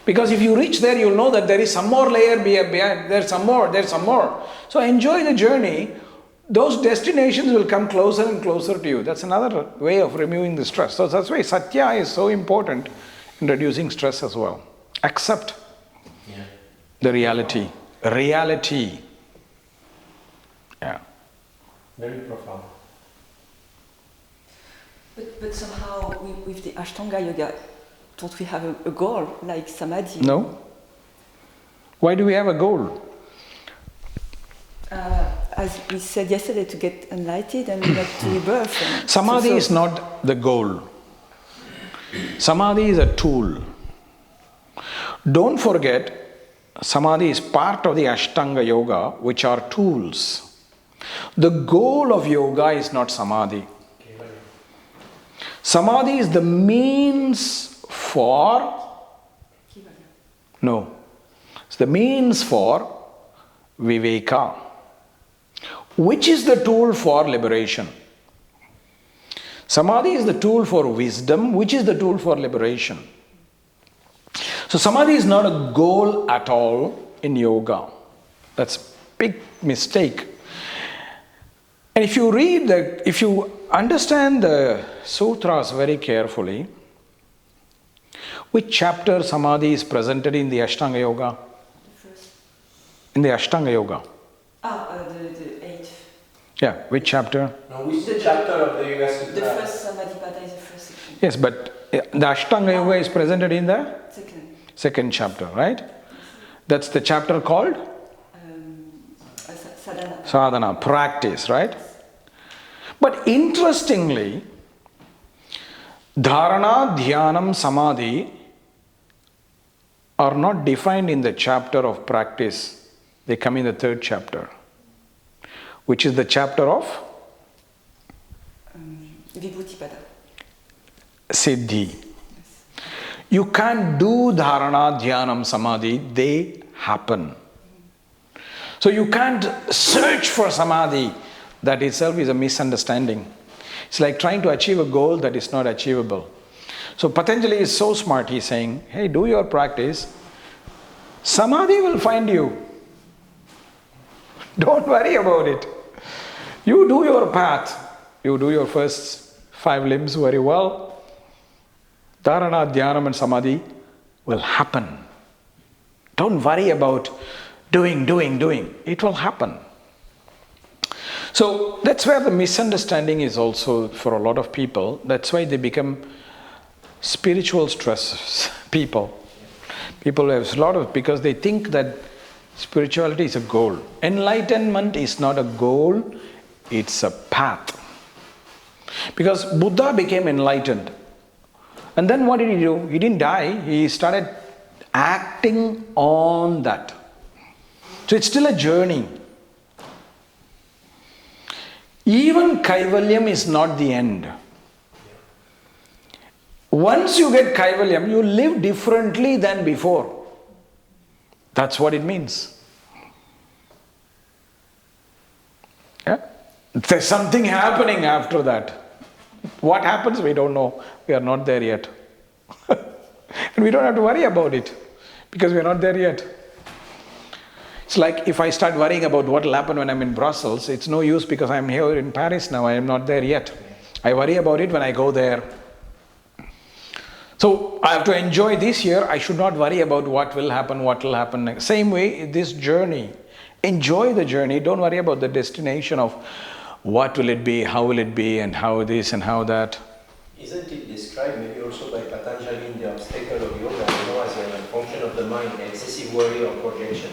Because if you reach there, you'll know that there is some more layer behind, there's some more. So enjoy the journey. Those destinations will come closer and closer to you. That's another way of removing the stress. So that's why Satya is so important in reducing stress as well. Accept the reality. Reality. Yeah. Very profound. But somehow with the Ashtanga Yoga, don't we have a goal like Samadhi? No. Why do we have a goal? As we said yesterday, to get enlightened and not to rebirth. Samadhi is not the goal. Samadhi is a tool. Don't forget, Samadhi is part of the Ashtanga Yoga, which are tools. The goal of yoga is not Samadhi. Samadhi is the means for... No. It's the means for Viveka, which is the tool for liberation. Samadhi is the tool for wisdom, which is the tool for liberation. So Samadhi is not a goal at all in yoga. That's a big mistake. And if you understand the sutras very carefully, which chapter Samadhi is presented in the Ashtanga Yoga? In the Ashtanga Yoga. The eighth. Yeah, which chapter? No, which chapter of the Yoga Sutra? The first Samadhi Pada is the first section. Yes, but the Ashtanga Yoga is presented in the second chapter, right? That's the chapter called? Sadhana. Sadhana, practice, right? But interestingly, Dharana, Dhyanam, Samadhi are not defined in the chapter of practice. They come in the third chapter, which is the chapter of Vibhuti Pada. Siddhi. You can't do Dharana, Dhyanam, Samadhi, they happen. So you can't search for Samadhi. That itself is a misunderstanding. It's like trying to achieve a goal that is not achievable. So Patanjali is so smart, he's saying, hey, do your practice. Samadhi will find you. Don't worry about it. You do your path. You do your first 5 limbs very well. Dharana, Dhyanam and Samadhi will happen. Don't worry about doing. It will happen. So that's where the misunderstanding is also for a lot of people. That's why they become spiritual stress people. People have a lot of, because they think that spirituality is a goal. Enlightenment is not a goal, it's a path. Because Buddha became enlightened. And then what did he do? He didn't die, he started acting on that. So it's still a journey. Even Kaivalyam is not the end. Once you get Kaivalyam, you live differently than before. That's what it means. Yeah? There's something happening after that. What happens, we don't know. We are not there yet. And we don't have to worry about it because we are not there yet. It's like if I start worrying about what will happen when I'm in Brussels, it's no use because I'm here in Paris now, I am not there yet. I worry about it when I go there. So I have to enjoy this year, I should not worry about what will happen next. Same way, this journey. Enjoy the journey, don't worry about the destination of what will it be, how will it be, and how this and how that. Isn't it described maybe also by Patanjali in the obstacle of yoga, as a function of the mind, excessive worry or projection?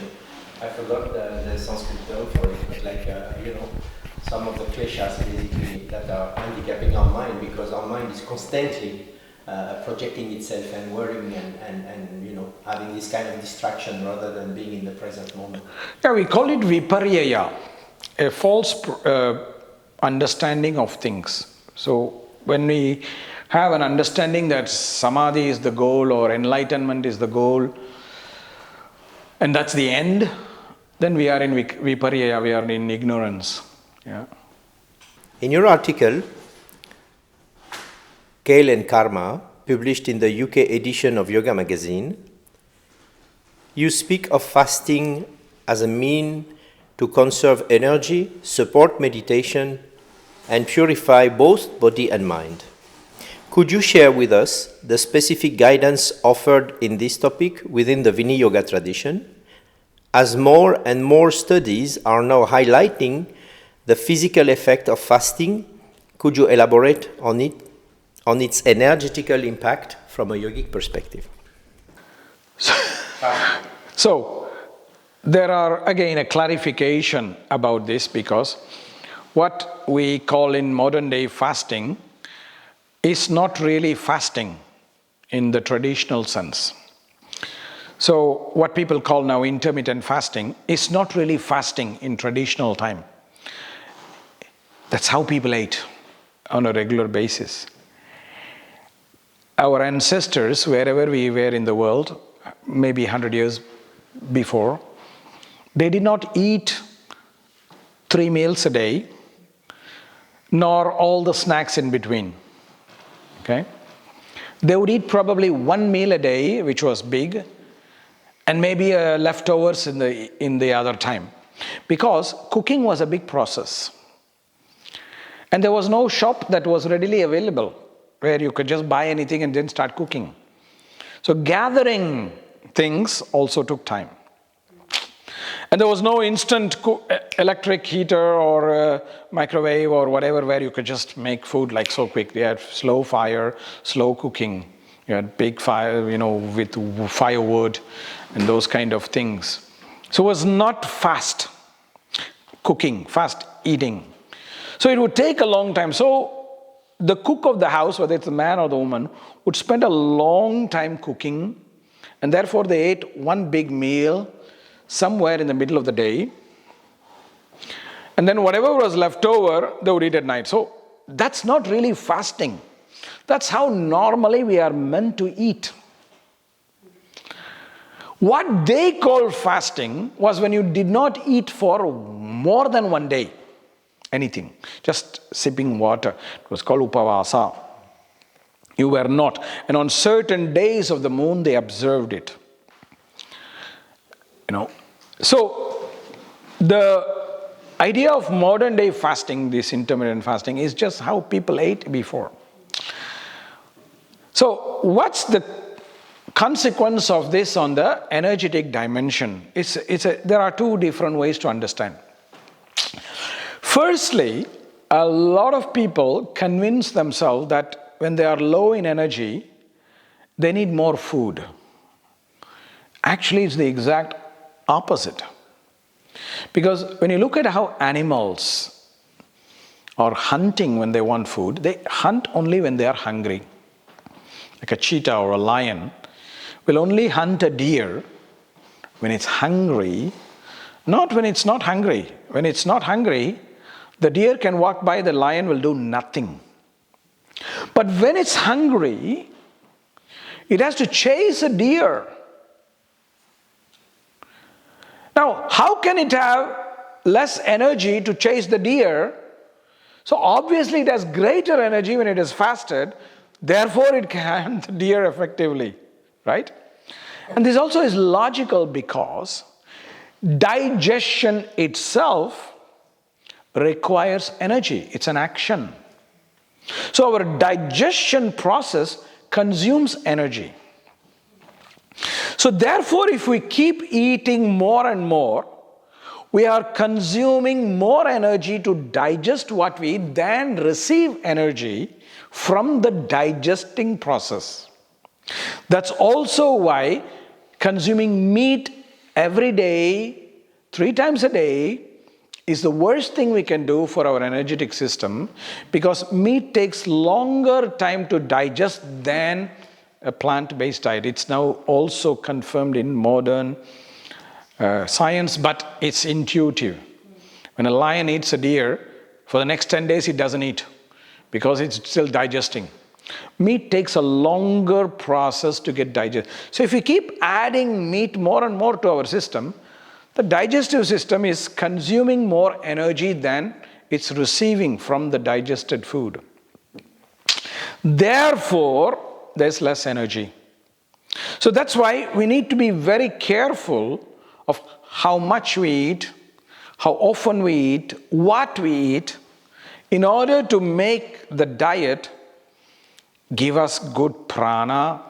I forgot the Sanskrit term for it, but like, some of the kleshas basically that are handicapping our mind because our mind is constantly projecting itself and worrying and having this kind of distraction rather than being in the present moment. Yeah, we call it viparyaya, a false understanding of things. So When we have an understanding that Samadhi is the goal or enlightenment is the goal, and that's the end, then we are in viparya, we are in ignorance. Yeah. In your article, Kale and Karma, published in the UK edition of Yoga magazine, you speak of fasting as a mean to conserve energy, support meditation, and purify both body and mind. Could you share with us the specific guidance offered in this topic within the Vini Yoga tradition, as more and more studies are now highlighting the physical effect of fasting? Could you elaborate on it, on its energetical impact from a yogic perspective? So, there are again a clarification about this, because what we call in modern day fasting is not really fasting in the traditional sense. So, what people call now intermittent fasting is not really fasting in traditional time. That's how people ate on a regular basis. Our ancestors, wherever we were in the world, maybe 100 years before, they did not eat 3 meals a day, nor all the snacks in between. Okay? They would eat probably 1 meal a day, which was big, and maybe leftovers in the other time. Because cooking was a big process. And there was no shop that was readily available where you could just buy anything and then start cooking. So gathering things also took time. And there was no instant electric heater or microwave or whatever where you could just make food like so quick. They had slow fire, slow cooking. You had big fire, with firewood and those kind of things. So it was not fast cooking, fast eating. So it would take a long time. So the cook of the house, whether it's the man or the woman, would spend a long time cooking, and therefore they ate one big meal somewhere in the middle of the day, and then whatever was left over, they would eat at night. So that's not really fasting. That's how normally we are meant to eat. What they called fasting was when you did not eat for more than 1 day. Anything, just sipping water. It was called upavasa. You were not. And on certain days of the moon, they observed it. So the idea of modern day fasting, this intermittent fasting, is just how people ate before. So what's the consequence of this on the energetic dimension? There are 2 different ways to understand. Firstly, a lot of people convince themselves that when they are low in energy, they need more food. Actually, it's the exact opposite. Because when you look at how animals are hunting when they want food, they hunt only when they are hungry. Like a cheetah or a lion will only hunt a deer when it's hungry, not when it's not hungry. When it's not hungry, the deer can walk by, the lion will do nothing. But when it's hungry, it has to chase a deer. Now, how can it have less energy to chase the deer? So obviously it has greater energy when it is fasted, therefore it can hunt the deer effectively, right? And this also is logical because digestion itself requires energy. It's an action. So our digestion process consumes energy. So therefore, if we keep eating more and more, we are consuming more energy to digest what we eat than receive energy from the digesting process. That's also why consuming meat every day, 3 times a day, is the worst thing we can do for our energetic system, because meat takes longer time to digest than a plant-based diet. It's now also confirmed in modern science, but it's intuitive. When a lion eats a deer, for the next 10 days it doesn't eat, because it's still digesting. Meat takes a longer process to get digested. So if we keep adding meat more and more to our system, the digestive system is consuming more energy than it's receiving from the digested food. Therefore, there's less energy. So that's why we need to be very careful of how much we eat, how often we eat, what we eat, in order to make the diet give us good prana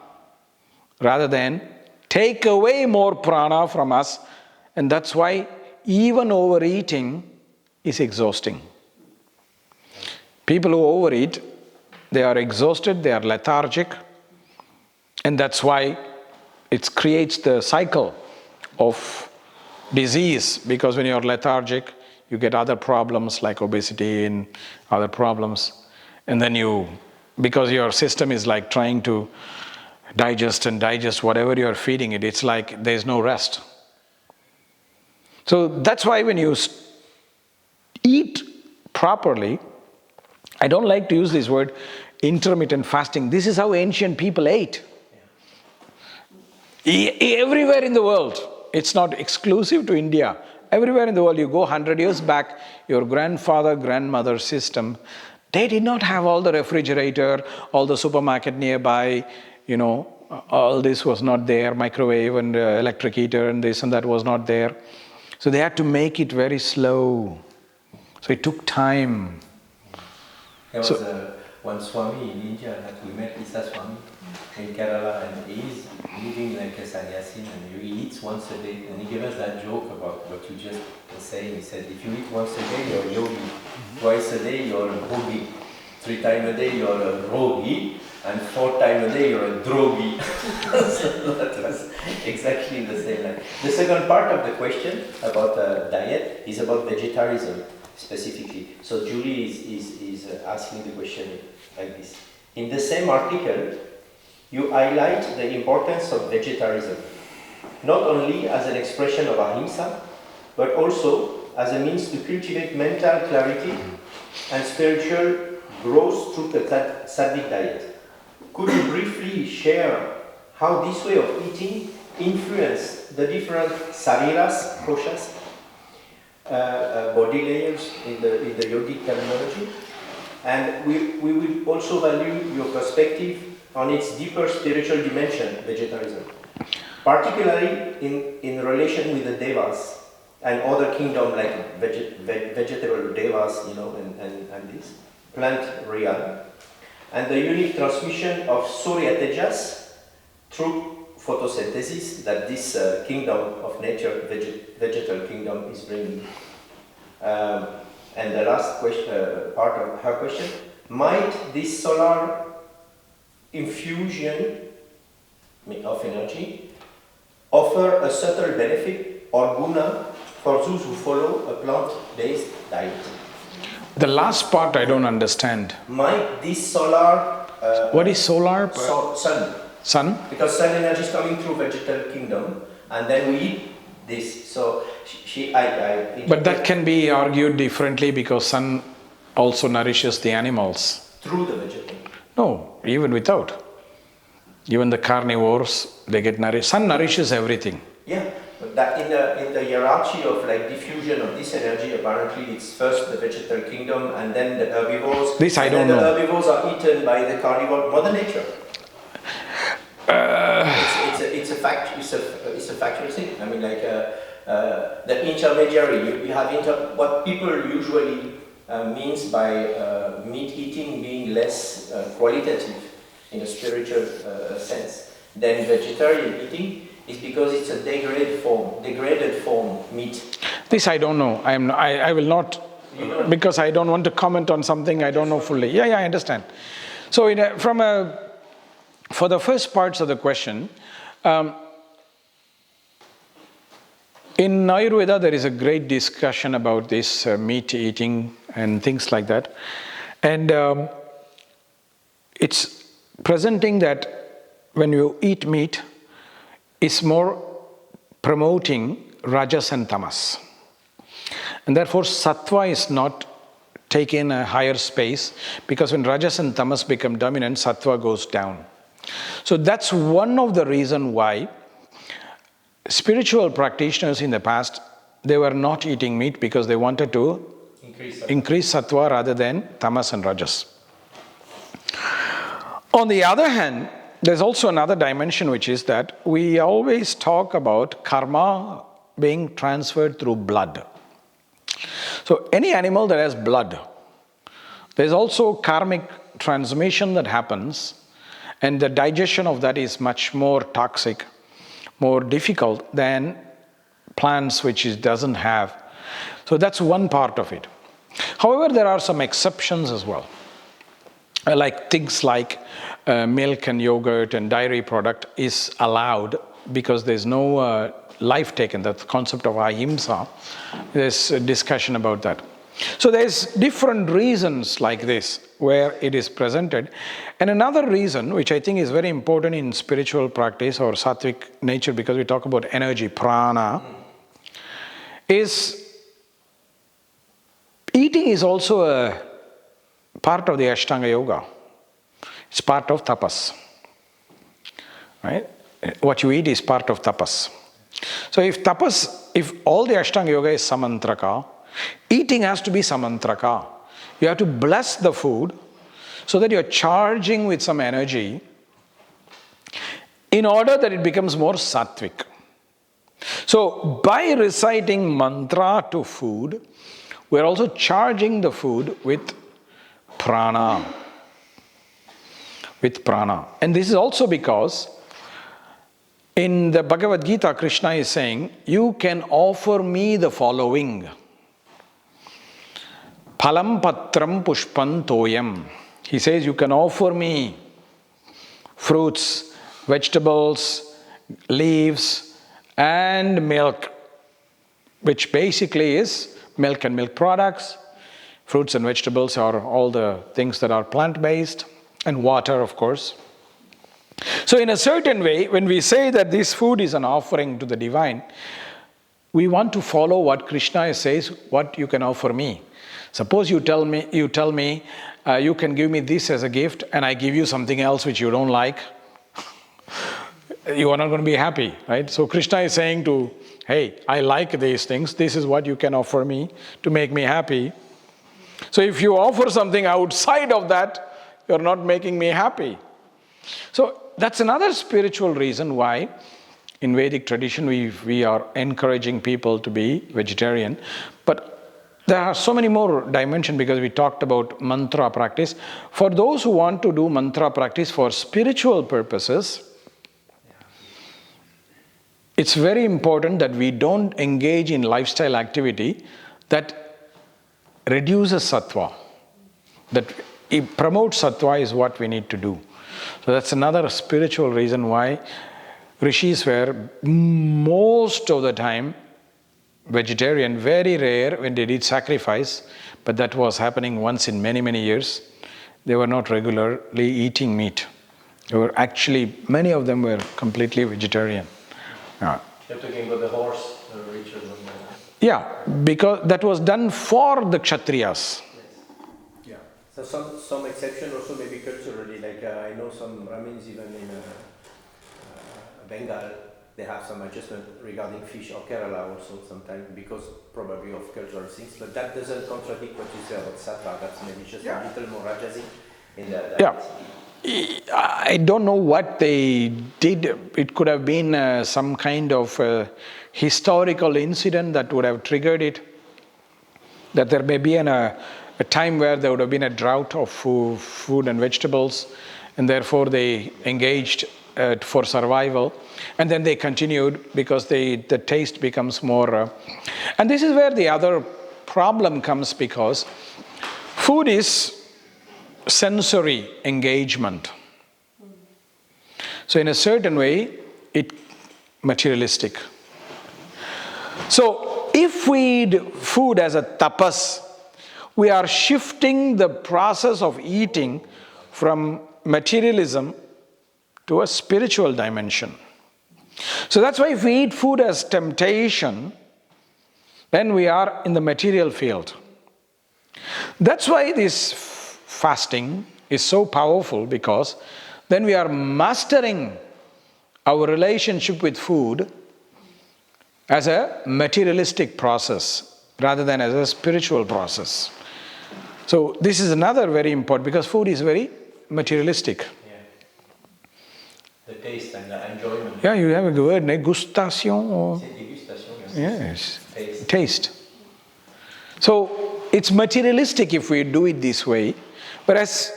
rather than take away more prana from us. And that's why even overeating is exhausting. People who overeat, they are exhausted, they are lethargic, and that's why it creates the cycle of disease, because when you're lethargic, you get other problems like obesity and other problems, and then because your system is like trying to digest whatever you're feeding it, it's like there's no rest. So that's why when you eat properly, I don't like to use this word intermittent fasting. This is how ancient people ate. Everywhere in the world, it's not exclusive to India. Everywhere in the world, you go 100 years back, your grandfather, grandmother system, they did not have all the refrigerator, all the supermarket nearby, all this was not there, microwave and electric heater and this and that was not there. So they had to make it very slow. So it took time. There was one Swami in India that we met, Isa Swami, in Kerala, and he's living like a sannyasi, and he eats once a day. And he gave us that joke about what you just were saying. He said, if you eat once a day, you're a yogi. Twice a day, you're a bhogi. 3 times a day, you're a rogi. And 4 times a day, you're a drogi. So that was exactly the same line. The second part of the question about diet is about vegetarism specifically. So Julie is asking the question like this. In the same article, you highlight the importance of vegetarism, not only as an expression of ahimsa, but also as a means to cultivate mental clarity and spiritual growth through the Satvic diet. Could you briefly share how this way of eating influenced the different sariras, koshas, body layers in the yogic terminology? And we will also value your perspective on its deeper spiritual dimension, vegetarism, particularly in relation with the devas and other kingdoms like vegetable devas, and this plant realm, and the unique transmission of Surya Tejas through photosynthesis that this kingdom of nature, vegetal kingdom, is bringing. And the last question, part of her question, might this solar infusion of energy offer a subtle benefit or guna for those who follow a plant-based diet? The last part I don't understand. Might this solar... what is solar? Sun. Sun? Because sun energy is coming through vegetal kingdom, and then we eat this. So but that can be argued differently because sun also nourishes the animals. Through the vegetal? No, even without. Even the carnivores, they get nourished. Sun nourishes everything. Yeah, but that in the hierarchy of like diffusion of this energy, apparently it's first the vegetal kingdom and then the herbivores. This I don't know. The herbivores are eaten by the carnivore, Mother Nature. It's a fact. It's a factual thing. I mean, like the intermediary. You have what people usually means by meat eating being less qualitative in a spiritual sense than vegetarian eating is because it's a degraded form meat. This I don't know. I will not, because I don't want to comment on something I don't know fully. Yeah, I understand. So for the first parts of the question, in Ayurveda there is a great discussion about this meat eating and things like that, and it's presenting that when you eat meat, it's more promoting rajas and tamas, and therefore sattva is not take in a higher space, because when rajas and tamas become dominant, sattva goes down. So that's one of the reasons why spiritual practitioners in the past, they were not eating meat because they wanted to increase sattva rather than tamas and rajas. On the other hand, there's also another dimension, which is that we always talk about karma being transferred through blood. So any animal that has blood, there's also karmic transmission that happens, and the digestion of that is much more toxic, more difficult than plants which it doesn't have. So that's one part of it. However, there are some exceptions as well. Like things like milk and yogurt and dairy product is allowed because there's no life taken, the concept of ahimsa. There's a discussion about that. So there's different reasons like this where it is presented. And another reason, which I think is very important in spiritual practice or Satvic nature, because we talk about energy, prana, is eating is also a part of the Ashtanga Yoga. It's part of tapas. Right? What you eat is part of tapas. So if all the Ashtanga Yoga is samantraka, eating has to be samantraka. You have to bless the food so that you're charging with some energy in order that it becomes more sattvic. So by reciting mantra to food, we're also charging the food with prana. And this is also because in the Bhagavad Gita, Krishna is saying, you can offer me the following. Phalam patram pushpan toyam. He says you can offer me fruits, vegetables, leaves, and milk, which basically is milk and milk products. Fruits and vegetables are all the things that are plant-based, and water, of course. So in a certain way, when we say that this food is an offering to the divine, we want to follow what Krishna says, what you can offer me. Suppose you tell me, you can give me this as a gift, and I give you something else which you don't like. You are not going to be happy, right? So Krishna is saying to, hey, I like these things. This is what you can offer me to make me happy. So if you offer something outside of that, you're not making me happy. So that's another spiritual reason why in Vedic tradition we are encouraging people to be vegetarian. But there are so many more dimensions because we talked about mantra practice. For those who want to do mantra practice for spiritual purposes, it's very important that we don't engage in lifestyle activity that reduces sattva. That it promotes sattva is what we need to do. So that's another spiritual reason why rishis were most of the time vegetarian, very rare when they did sacrifice, but that was happening once in many, many years. They were not regularly eating meat. They were actually, many of them were completely vegetarian. You're talking about the horse ritual. Yeah, because that was done for the Kshatriyas. Yeah. So some exception also maybe culturally, like I know some Brahmins even in Bengal, they have some adjustment regarding fish, or Kerala also sometimes, because probably of cultural things, but that doesn't contradict what you say about sattva. That's maybe just a little more rajasic in that. Yeah. I don't know what they did. It could have been some kind of historical incident that would have triggered it. That there may be a time where there would have been a drought of food and vegetables, and therefore they engaged for survival. And then they continued because the taste becomes more... and this is where the other problem comes, because food is sensory engagement. So in a certain way, it's materialistic. So if we eat food as a tapas, we are shifting the process of eating from materialism to a spiritual dimension. So that's why if we eat food as temptation, then we are in the material field. That's why this fasting is so powerful, because then we are mastering our relationship with food as a materialistic process rather than as a spiritual process. So this is another very important, because food is very materialistic. The taste and the enjoyment. Yeah, you have a word, gustation. Or Degustation, yes, taste. So it's materialistic if we do it this way, whereas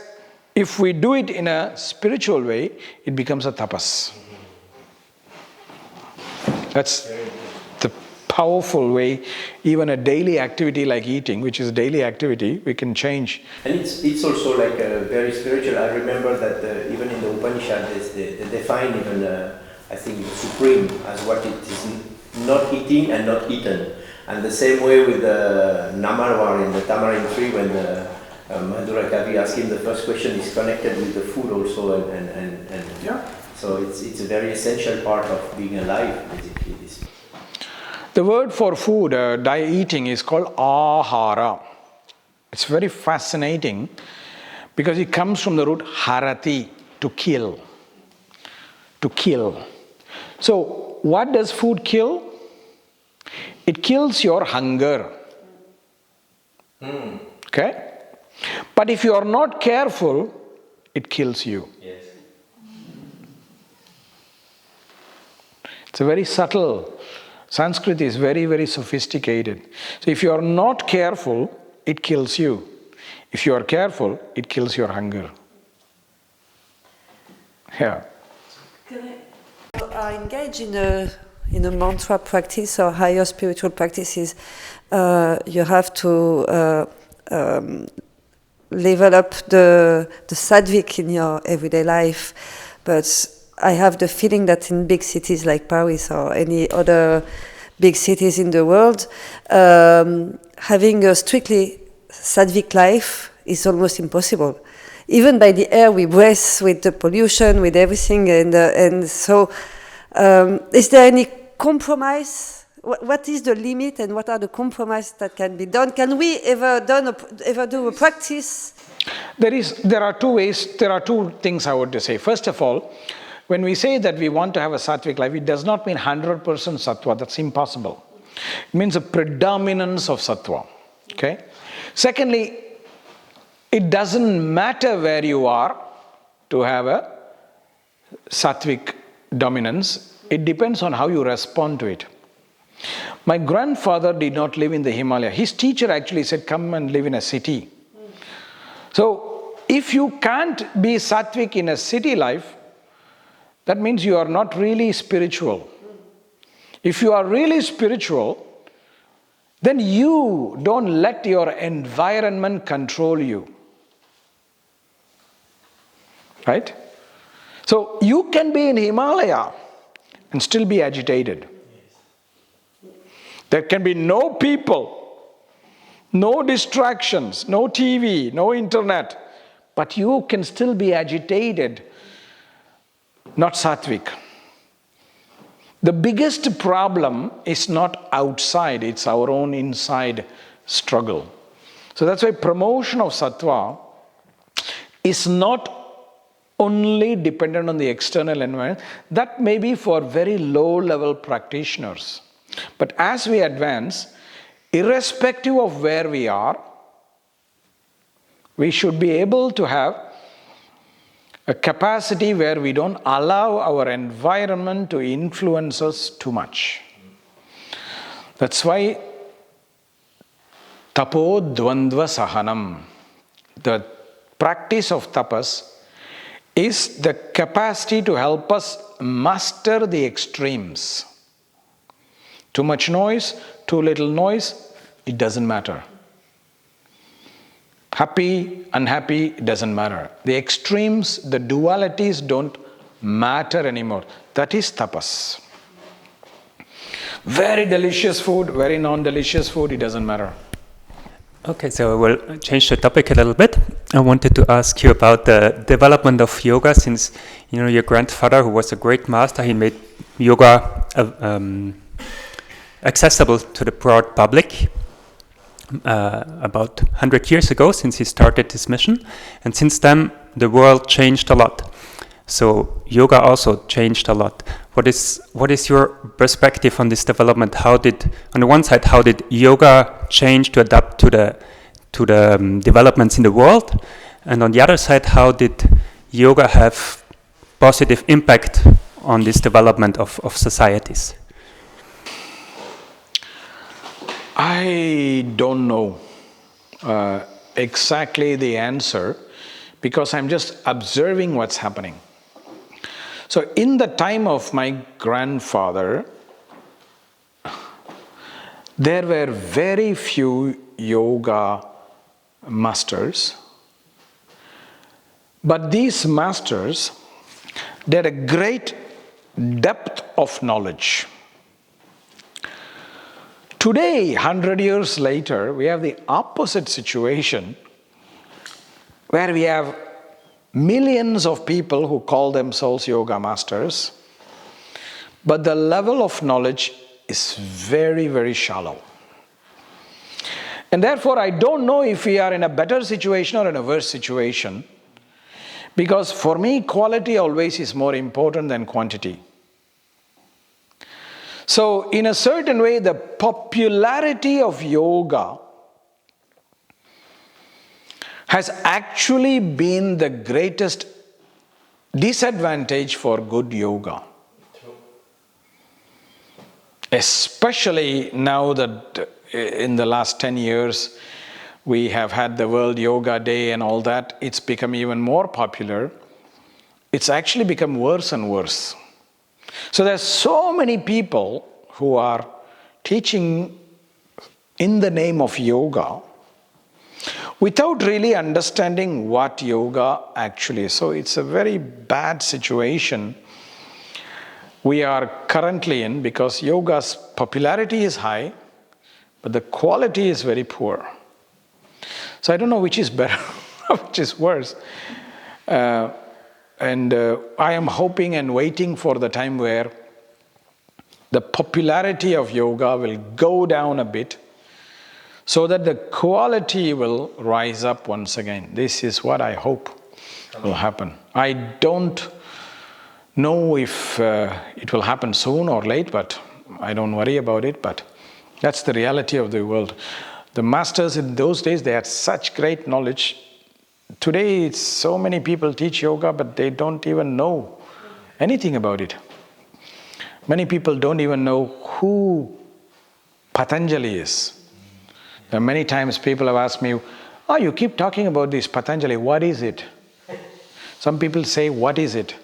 if we do it in a spiritual way, it becomes a tapas. That's the powerful way. Even a daily activity like eating, which is a daily activity, we can change. And it's also like a very spiritual. I remember that even in the Upanishad, they define even, I think, supreme as what it is not eating and not eaten. And the same way with the Namarwar in the tamarin tree, when Madhura Kavi asked him the first question, is connected with the food also, and Yeah. so it's a very essential part of being alive, basically. The word for food, eating, is called ahara. It's very fascinating because it comes from the root harati, to kill. To kill. So, what does food kill? It kills your hunger. Okay? But if you are not careful, it kills you. Yes. It's a very subtle. Sanskrit is very, very sophisticated. So if you are not careful, it kills you. If you are careful, it kills your hunger. Yeah. I engage in a mantra practice or higher spiritual practices. You have to level up the Satvic in your everyday life, but I have the feeling that in big cities like Paris or any other big cities in the world, having a strictly Satvic life is almost impossible. Even by the air we breathe, with the pollution, with everything, and so is there any compromise? What is the limit, and what are the compromises that can be done? Can we ever do a practice? There are two ways. There are two things I want to say. First of all, when we say that we want to have a Satvic life, it does not mean 100% Sattva. That's impossible. It means a predominance of Sattva. Okay? Secondly, it doesn't matter where you are to have a Satvic dominance. It depends on how you respond to it. My grandfather did not live in the Himalaya. His teacher actually said, come and live in a city. So, if you can't be Satvic in a city life, that means you are not really spiritual. If you are really spiritual, then you don't let your environment control you. Right? So you can be in Himalaya and still be agitated. There can be no people, no distractions, no TV, no internet, but you can still be agitated. Not Satvic. The biggest problem is not outside, it's our own inside struggle. So that's why promotion of Sattva is not only dependent on the external environment. That may be for very low-level practitioners. But as we advance, irrespective of where we are, we should be able to have a capacity where we don't allow our environment to influence us too much. That's why tapo dvandva sahanam, the practice of tapas, is the capacity to help us master the extremes. Too much noise, too little noise, it doesn't matter. Happy, unhappy, it doesn't matter. The extremes, the dualities don't matter anymore. That is tapas. Very delicious food, very non-delicious food, it doesn't matter. Okay, so we'll change the topic a little bit. I wanted to ask you about the development of yoga, since your grandfather, who was a great master, he made yoga accessible to the broad public. about 100 years ago, since he started this mission. And since then, the world changed a lot. So yoga also changed a lot. What is your perspective on this development? On the one side, how did yoga change to adapt to the developments in the world? And on the other side, how did yoga have positive impact on this development of societies? I don't know exactly the answer, because I'm just observing what's happening. So in the time of my grandfather, there were very few yoga masters, but these masters, they had a great depth of knowledge. Today, 100 years later, we have the opposite situation, where we have millions of people who call themselves yoga masters, but the level of knowledge is very, very shallow. And therefore, I don't know if we are in a better situation or in a worse situation, because for me, quality always is more important than quantity. So, in a certain way, the popularity of yoga has actually been the greatest disadvantage for good yoga. Especially now that in the last 10 years, we have had the World Yoga Day and all that, it's become even more popular. It's actually become worse and worse. So there's so many people who are teaching in the name of yoga without really understanding what yoga actually is. So it's a very bad situation we are currently in, because yoga's popularity is high, but the quality is very poor. So I don't know which is better, which is worse. And I am hoping and waiting for the time where the popularity of yoga will go down a bit, so that the quality will rise up once again. This is what I hope will happen. I don't know if it will happen soon or late, but I don't worry about it. But that's the reality of the world. The masters in those days, they had such great knowledge. Today, so many people teach yoga, but they don't even know anything about it. Many people don't even know who Patanjali is. Many times people have asked me, oh, you keep talking about this Patanjali, what is it? Some people say, what is it?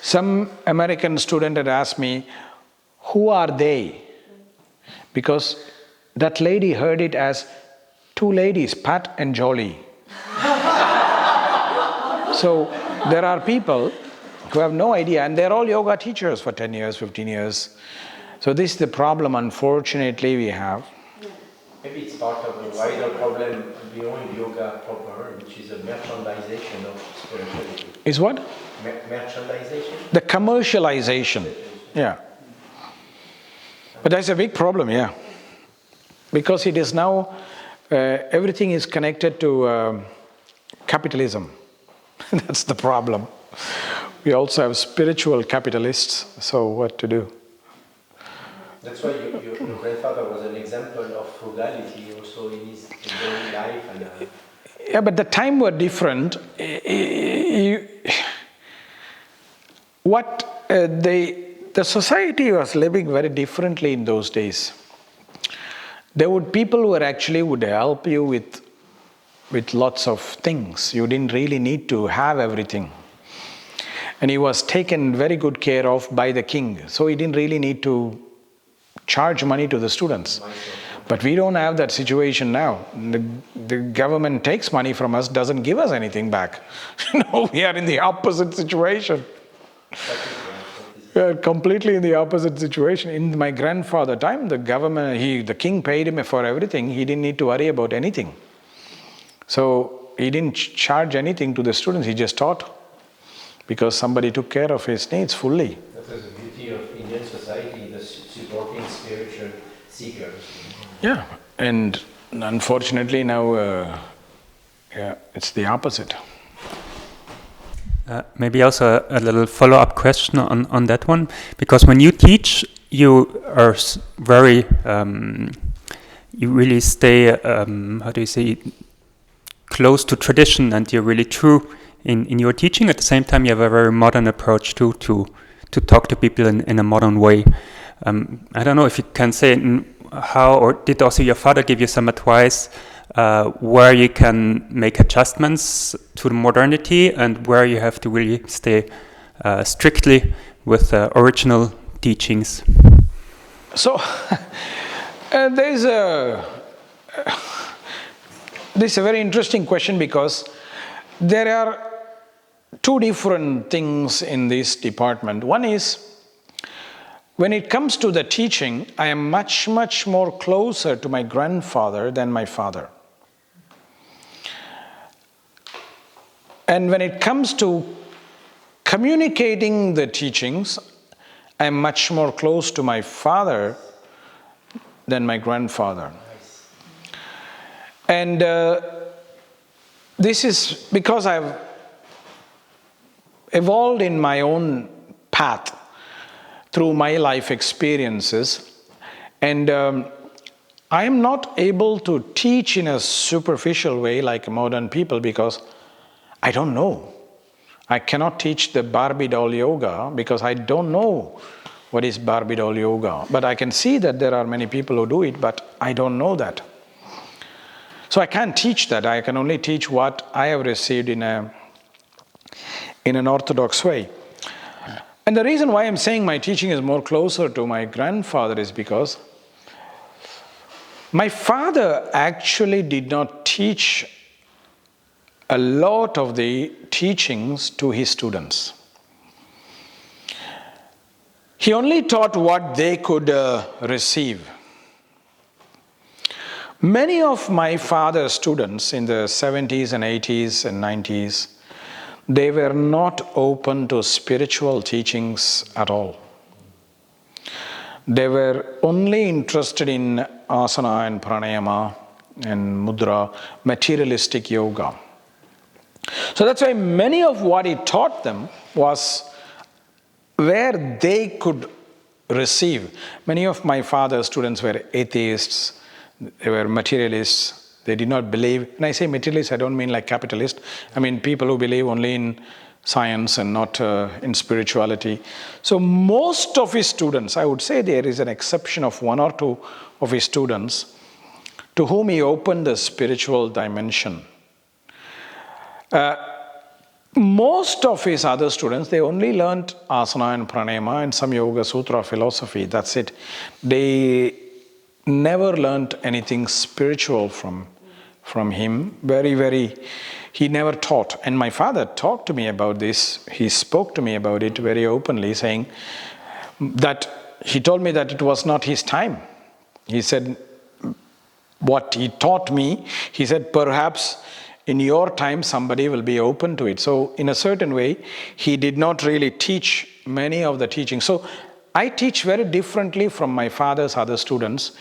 Some American student had asked me, who are they? Because that lady heard it as two ladies, Pat and Jolly. So there are people who have no idea, and they're all yoga teachers for 10 years, 15 years. So this is the problem, unfortunately, we have. Maybe it's part of a wider problem beyond yoga proper, which is a merchandization of spirituality. Is what? Merchandization? The commercialization, yeah. But that's a big problem, yeah. Because it is now, everything is connected to capitalism. That's the problem. We also have spiritual capitalists, so what to do? That's why your grandfather was an example of frugality also in his daily life. And, yeah, but the time were different. The society was living very differently in those days. There would people who would help you with lots of things. You didn't really need to have everything. And he was taken very good care of by the king. So he didn't really need to charge money to the students. But we don't have that situation now. The government takes money from us, doesn't give us anything back. We are in the opposite situation. We are completely in the opposite situation. In my grandfather's time, the king paid him for everything. He didn't need to worry about anything. So he didn't charge anything to the students. He just taught, because somebody took care of his needs fully. That is the beauty of Indian society, the supporting spiritual seekers. Yeah, and unfortunately now, it's the opposite. Maybe also a little follow-up question on that one, because when you teach, you are very, you really stay, how do you say, close to tradition, and you're really true in your teaching. At the same time, you have a very modern approach to talk to people in a modern way. I don't know if you can say how, or did also your father give you some advice where you can make adjustments to the modernity and where you have to really stay strictly with original teachings? So, this is a very interesting question, because there are two different things in this department. One is, when it comes to the teaching, I am much, much more closer to my grandfather than my father. And when it comes to communicating the teachings, I am much more close to my father than my grandfather. And this is because I've evolved in my own path through my life experiences, and I am not able to teach in a superficial way like modern people, because I don't know. I cannot teach the Barbie doll yoga because I don't know what is Barbie doll yoga. But I can see that there are many people who do it, but I don't know that. So I can't teach that. I can only teach what I have received in an orthodox way. And the reason why I'm saying my teaching is more closer to my grandfather is because my father actually did not teach a lot of the teachings to his students. He only taught what they could receive. Many of my father's students in the 70s and 80s and 90s, they were not open to spiritual teachings at all. They were only interested in asana and pranayama and mudra, materialistic yoga. So that's why many of what he taught them was where they could receive. Many of my father's students were atheists, they were materialists, they did not believe. When I say materialists, I don't mean like capitalist. I mean people who believe only in science and not in spirituality. So most of his students, I would say there is an exception of one or two of his students to whom he opened the spiritual dimension. Most of his other students, they only learned asana and pranayama and some yoga sutra philosophy. That's it. They never learned anything spiritual from him. He never taught. And my father talked to me about this. He spoke to me about it very openly, saying that he told me that it was not his time. He said, what he taught me, he said, perhaps in your time, somebody will be open to it. So in a certain way, he did not really teach many of the teachings. So I teach very differently from my father's other students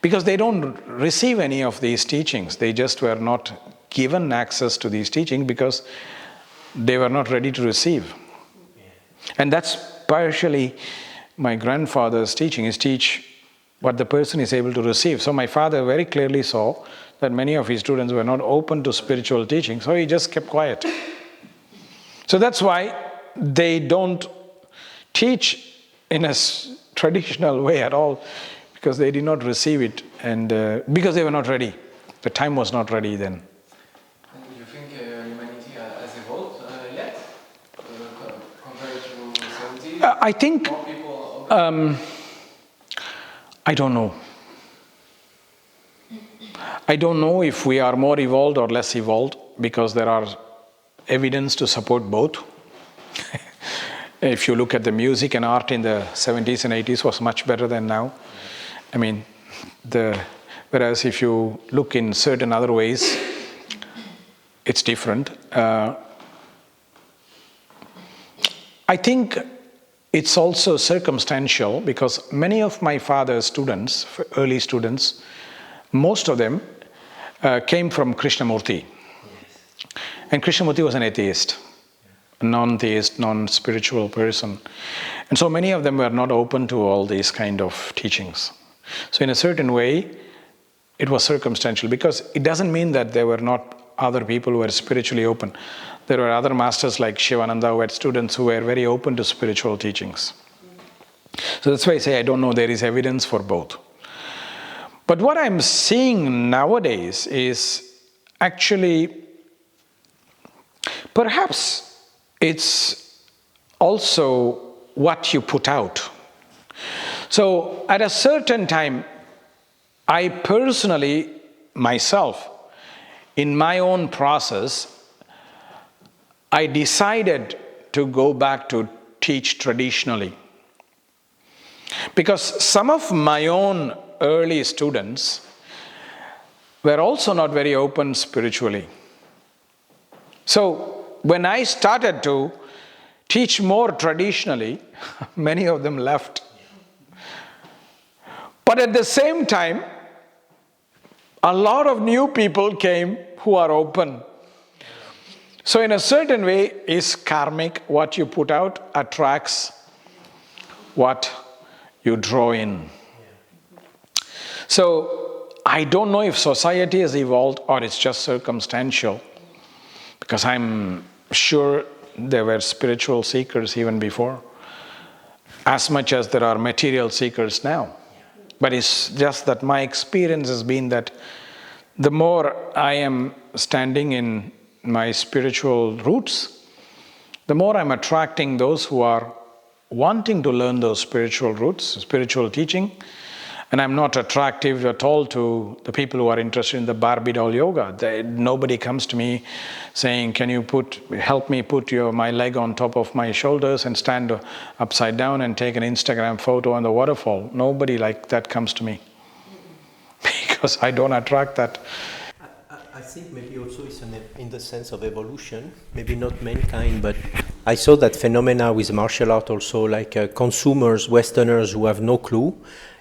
because they don't receive any of these teachings. They just were not given access to these teachings because they were not ready to receive. And that's partially my grandfather's teaching, is teach what the person is able to receive. So my father very clearly saw that many of his students were not open to spiritual teaching, so he just kept quiet. So that's why they don't teach in a traditional way at all, because they did not receive it, and because they were not ready. The time was not ready then. And do you think humanity has evolved yet compared to the 70s? I think, More people I don't know. I don't know if we are more evolved or less evolved, because there are evidence to support both. If you look at the music and art in the 70s and 80s was much better than now. I mean, whereas if you look in certain other ways, it's different. I think it's also circumstantial, because many of my father's students, early students, most of them came from Krishnamurti. And Krishnamurti was an atheist, a non-theist, non-spiritual person. And so many of them were not open to all these kind of teachings. So in a certain way, it was circumstantial, because it doesn't mean that there were not other people who were spiritually open. There were other masters like Shivananda who had students who were very open to spiritual teachings. So that's why I say I don't know, there is evidence for both. But what I'm seeing nowadays is actually, perhaps it's also what you put out. So at a certain time, I personally, myself, in my own process, I decided to go back to teach traditionally. Because some of my own early students were also not very open spiritually. So when I started to teach more traditionally, many of them left. But at the same time, a lot of new people came who are open. So in a certain way, is karmic. What you put out attracts what you draw in. So I don't know if society has evolved or it's just circumstantial, because I'm sure there were spiritual seekers even before, as much as there are material seekers now. But it's just that my experience has been that the more I am standing in my spiritual roots, the more I'm attracting those who are wanting to learn those spiritual roots, spiritual teaching. And I'm not attractive at all to the people who are interested in the Barbie doll yoga. Nobody comes to me saying, can you help me put my leg on top of my shoulders and stand upside down and take an Instagram photo on the waterfall. Nobody like that comes to me. Because I don't attract that. I think maybe also it's in the sense of evolution, maybe not mankind, but I saw that phenomena with martial art also, like consumers, Westerners who have no clue.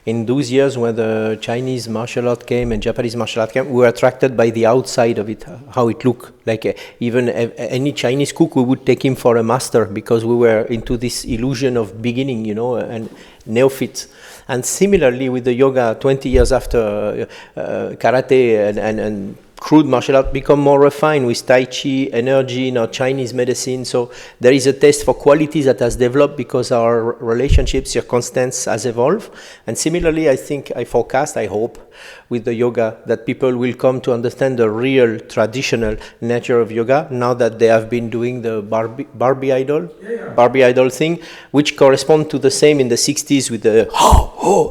In those years when the Chinese martial art came and Japanese martial art came, we were attracted by the outside of it, how it looked. Like even any Chinese cook, we would take him for a master because we were into this illusion of beginning, and neophyte. And similarly with the yoga, 20 years after karate and crude martial art become more refined with Tai Chi, energy, Chinese medicine. So there is a taste for qualities that has developed because our relationship, circumstance has evolved. And similarly, I think, I hope, with the yoga, that people will come to understand the real traditional nature of yoga now that they have been doing the Barbie idol thing, which correspond to the same in the 60s with the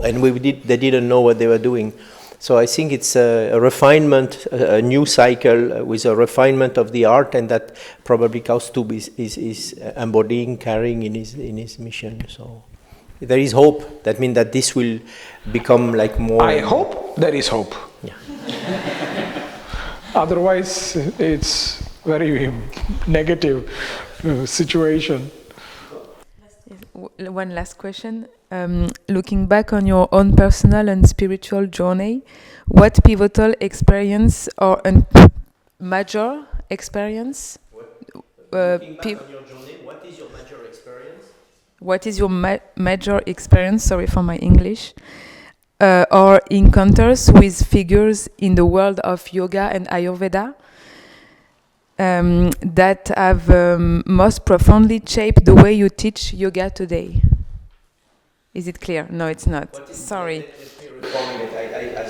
and they didn't know what they were doing. So I think it's a refinement, a new cycle with a refinement of the art, and that probably Kausthub is embodying, carrying in his mission. So there is hope. That means that this will become like more. I hope there is hope. Yeah. Otherwise, it's very negative situation. One last question. Looking back on your own personal and spiritual journey, what pivotal experience or a major experience? Looking back on your journey, what is your major experience? What is your major experience? Sorry for my English. Or encounters with figures in the world of yoga and Ayurveda that have most profoundly shaped the way you teach yoga today? Is it clear? No, it's not. Sorry.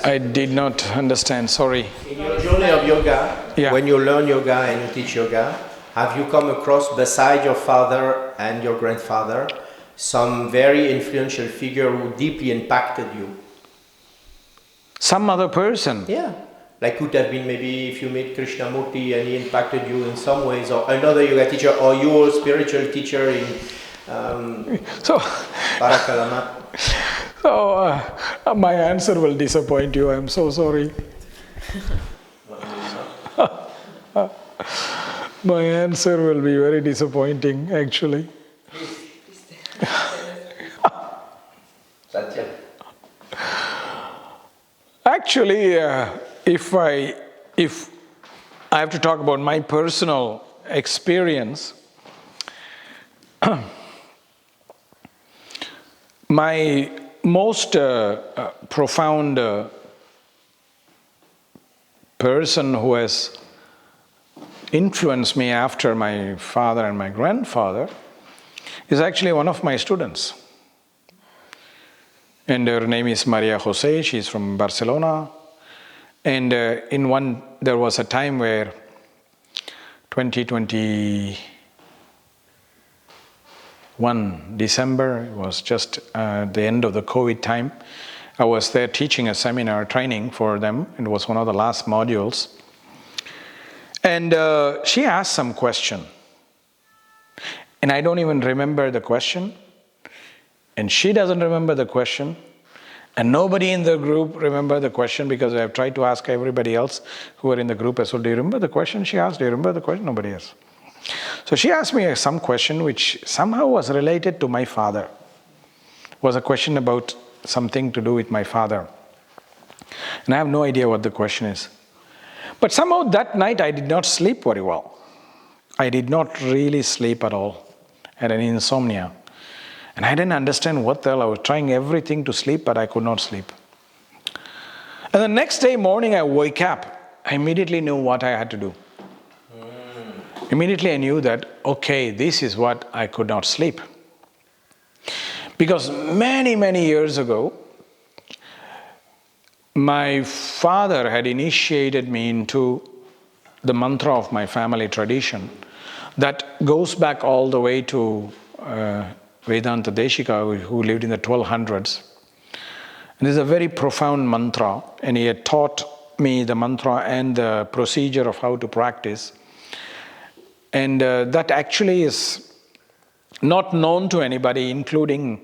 I did not understand, sorry. In your journey of yoga, when you learn yoga and you teach yoga, have you come across, beside your father and your grandfather, some very influential figure who deeply impacted you? Some other person? Yeah. Like could have been maybe if you meet Krishnamurti and he impacted you in some ways, or another yoga teacher, or your spiritual teacher in Barakalama. So my answer will disappoint you. I'm so sorry. My answer will be very disappointing, actually. Sathyam. Actually, if I have to talk about my personal experience, my most profound person who has influenced me after my father and my grandfather is actually one of my students. And her name is Maria Jose. She's from Barcelona. And there was a time where 2021 December, it was just the end of the COVID time. I was there teaching a seminar training for them. It was one of the last modules. And she asked some question. And I don't even remember the question. And she doesn't remember the question. And nobody in the group remember the question because I have tried to ask everybody else who were in the group as well. Do you remember the question? She asked, do you remember the question? Nobody else. So she asked me some question which somehow was related to my father. It was a question about something to do with my father. And I have no idea what the question is. But somehow that night I did not sleep very well. I did not really sleep at all. I had an insomnia. And I didn't understand what the hell. I was trying everything to sleep, but I could not sleep. And the next day morning I woke up. I immediately knew what I had to do. Immediately I knew that, okay, this is what I could not sleep. Because many, many years ago, my father had initiated me into the mantra of my family tradition that goes back all the way to Vedanta Desikachar, who lived in the 1200s. And this is a very profound mantra, and he had taught me the mantra and the procedure of how to practice. And that actually is not known to anybody, including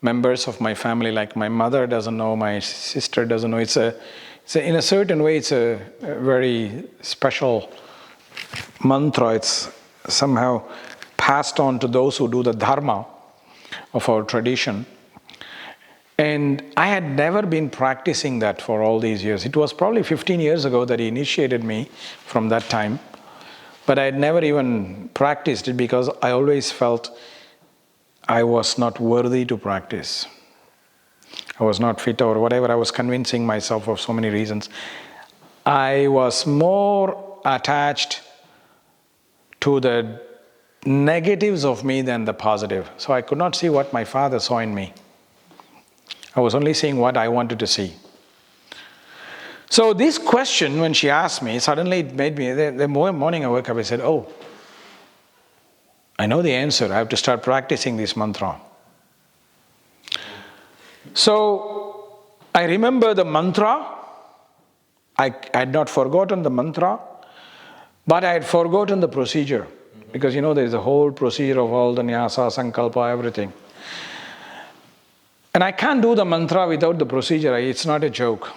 members of my family. Like my mother doesn't know, my sister doesn't know. In a certain way, it's a very special mantra. It's somehow passed on to those who do the dharma of our tradition. And I had never been practicing that for all these years. It was probably 15 years ago that he initiated me from that time. But I had never even practiced it because I always felt I was not worthy to practice. I was not fit or whatever. I was convincing myself of so many reasons. I was more attached to the negatives of me than the positive. So I could not see what my father saw in me. I was only seeing what I wanted to see. So this question, when she asked me, suddenly it made me, the morning I woke up, I said, oh, I know the answer. I have to start practicing this mantra. So I remember the mantra. I had not forgotten the mantra, but I had forgotten the procedure. Because there is a whole procedure of all the nyasa, sankalpa, everything. And I can't do the mantra without the procedure. It's not a joke.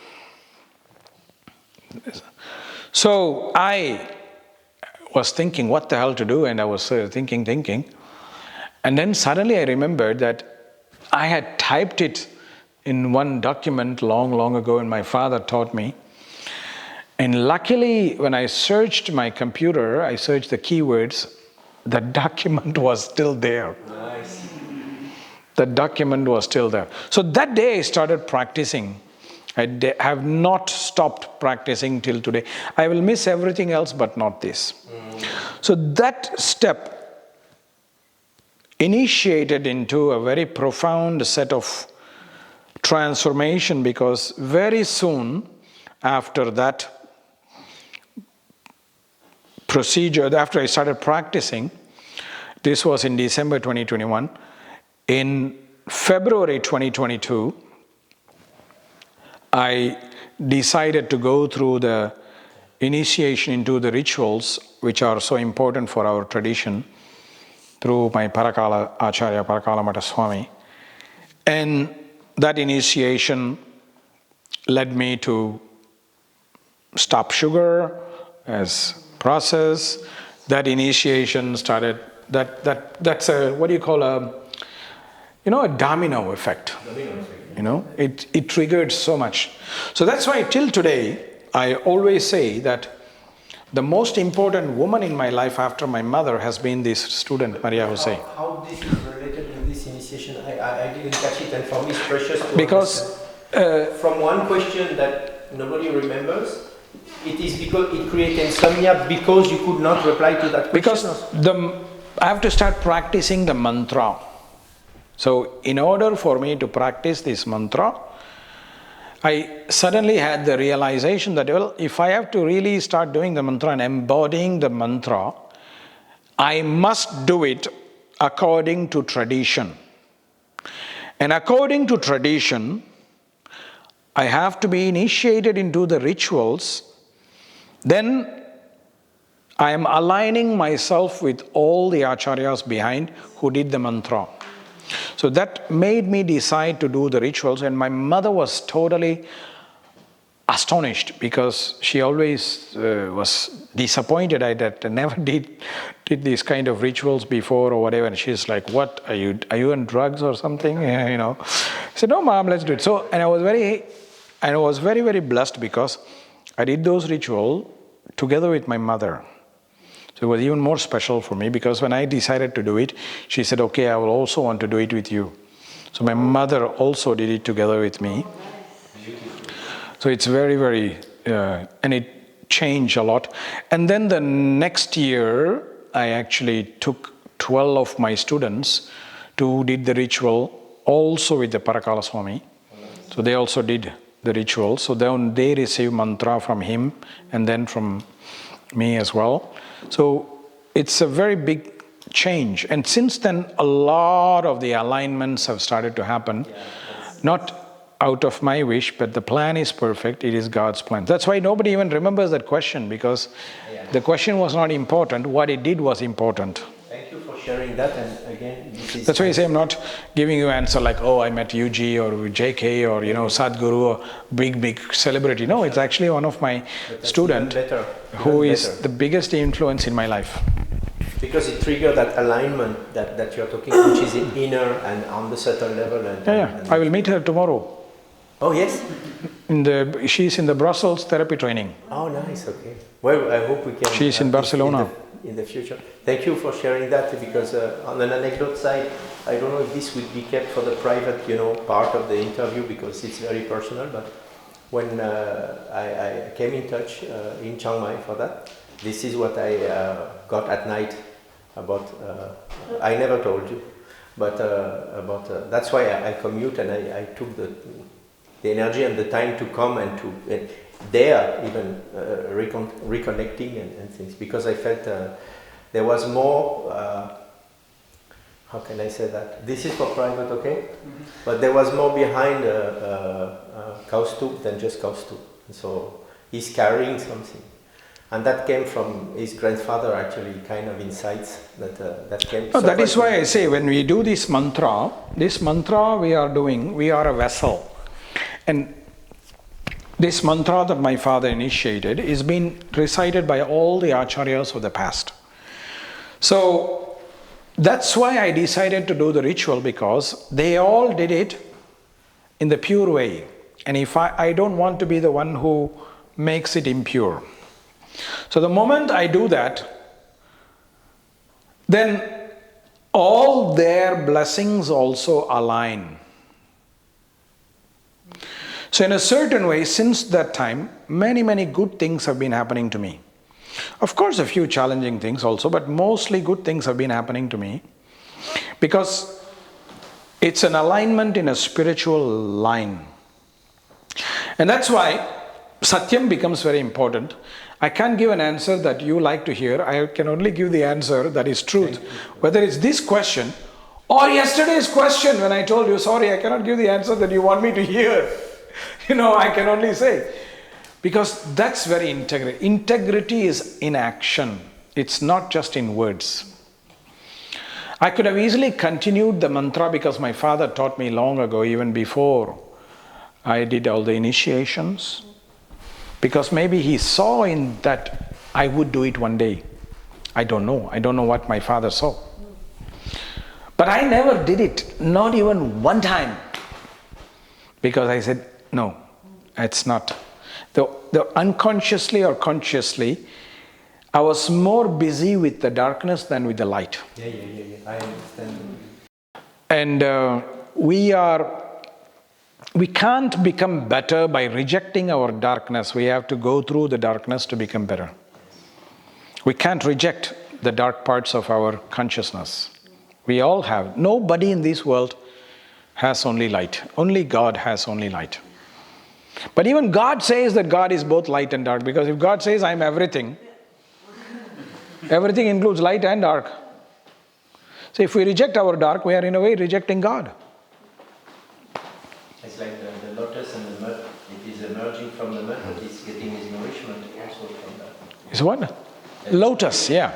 So I was thinking what the hell to do, and I was thinking. And then suddenly I remembered that I had typed it in one document long ago, and my father taught me. And luckily, when I searched my computer, I searched the keywords, the document was still there. Nice. The document was still there. So that day I started practicing. I have not stopped practicing till today. I will miss everything else, but not this. So that step initiated into a very profound set of transformation, because very soon after that procedure, after I started practicing, this was in December 2021, in February 2022, I decided to go through the initiation into the rituals which are so important for our tradition through my Parakala Acharya, Parakala Mata Swami. And that initiation led me to stop sugar as process. That initiation started, that's a, what do you call a domino effect. you know, it triggered so much. So that's why till today, I always say that the most important woman in my life after my mother has been this student, Maria Jose. How this is related to this initiation, I didn't catch it, and for me it's precious to because from one question that nobody remembers, it is because it creates insomnia because you could not reply to that question? Because I have to start practicing the mantra. So in order for me to practice this mantra, I suddenly had the realization that, well, if I have to really start doing the mantra and embodying the mantra, I must do it according to tradition. And according to tradition, I have to be initiated into the rituals. Then I am aligning myself with all the acharyas behind who did the mantra. So that made me decide to do the rituals, and my mother was totally astonished because she always was disappointed that I never did these kind of rituals before or whatever. And she's like, "What are you on drugs or something?" You know. I said, "No, Mom, let's do it." So, and I was very, very blessed because I did those rituals together with my mother. So it was even more special for me because when I decided to do it, she said, "Okay, I will also want to do it with you." So my mother also did it together with me. So it's very, very, and it changed a lot. And then the next year, I actually took 12 of my students who did the ritual also with the Parakala Swami. So they also did the ritual. So then they received mantra from him and then from me as well. So it's a very big change. And since then, a lot of the alignments have started to happen. Not out of my wish, but the plan is perfect. It is God's plan. That's why nobody even remembers that question, because the question was not important. What it did was important. Thank you for sharing that. And again, that's why I say I'm not giving you an answer like, "Oh, I met UG or JK or, you know, Sadhguru or big celebrity." No, it's actually one of my students who is the biggest influence in my life. Because it triggered that alignment that you're talking, which is in inner and on the subtle level. And I will meet her tomorrow. Oh, yes? She's in the Brussels therapy training. Oh, nice, okay. Well, I hope we can... She's in Barcelona. In the future. Thank you for sharing that, because on an anecdote side, I don't know if this will be kept for the private, you know, part of the interview, because it's very personal, but when I came in touch in Chiang Mai for that, this is what I got at night about, I never told you, but about, that's why I commute, and I took the energy and the time to come and to there even reconnecting and things, because I felt there was more, how can I say that? This is for private, okay? Mm-hmm. But there was more behind Kausthub than just Kausthub. So he's carrying something. And that came from his grandfather, actually, kind of insights that came. No, that is why I say when we do this mantra we are doing, we are a vessel. And this mantra that my father initiated is being recited by all the acharyas of the past. So that's why I decided to do the ritual, because they all did it in the pure way. And if I don't want to be the one who makes it impure. So the moment I do that, then all their blessings also align. So in a certain way, since that time, many good things have been happening to me. Of course, a few challenging things also, but mostly good things have been happening to me, because it's an alignment in a spiritual line. And that's why Sathyam becomes very important. I can't give an answer that you like to hear. I can only give the answer that is truth. Whether it's this question or yesterday's question when I told you, sorry, I cannot give the answer that you want me to hear. You know, I can only say. Because that's very integral. Integrity is in action. It's not just in words. I could have easily continued the mantra, because my father taught me long ago, even before I did all the initiations. Because maybe he saw in that I would do it one day. I don't know. I don't know what my father saw. But I never did it, not even one time. Because I said, no, it's not. The unconsciously or consciously, I was more busy with the darkness than with the light. Yeah. I understand. And we can't become better by rejecting our darkness. We have to go through the darkness to become better. We can't reject the dark parts of our consciousness. We all have. Nobody in this world has only light. Only God has only light. But even God says that God is both light and dark, because if God says, I am everything, everything includes light and dark. So if we reject our dark, we are in a way rejecting God. It's like the lotus and the mud. It is emerging from the mud, but it's getting its nourishment also from that. Is what? Lotus, yeah.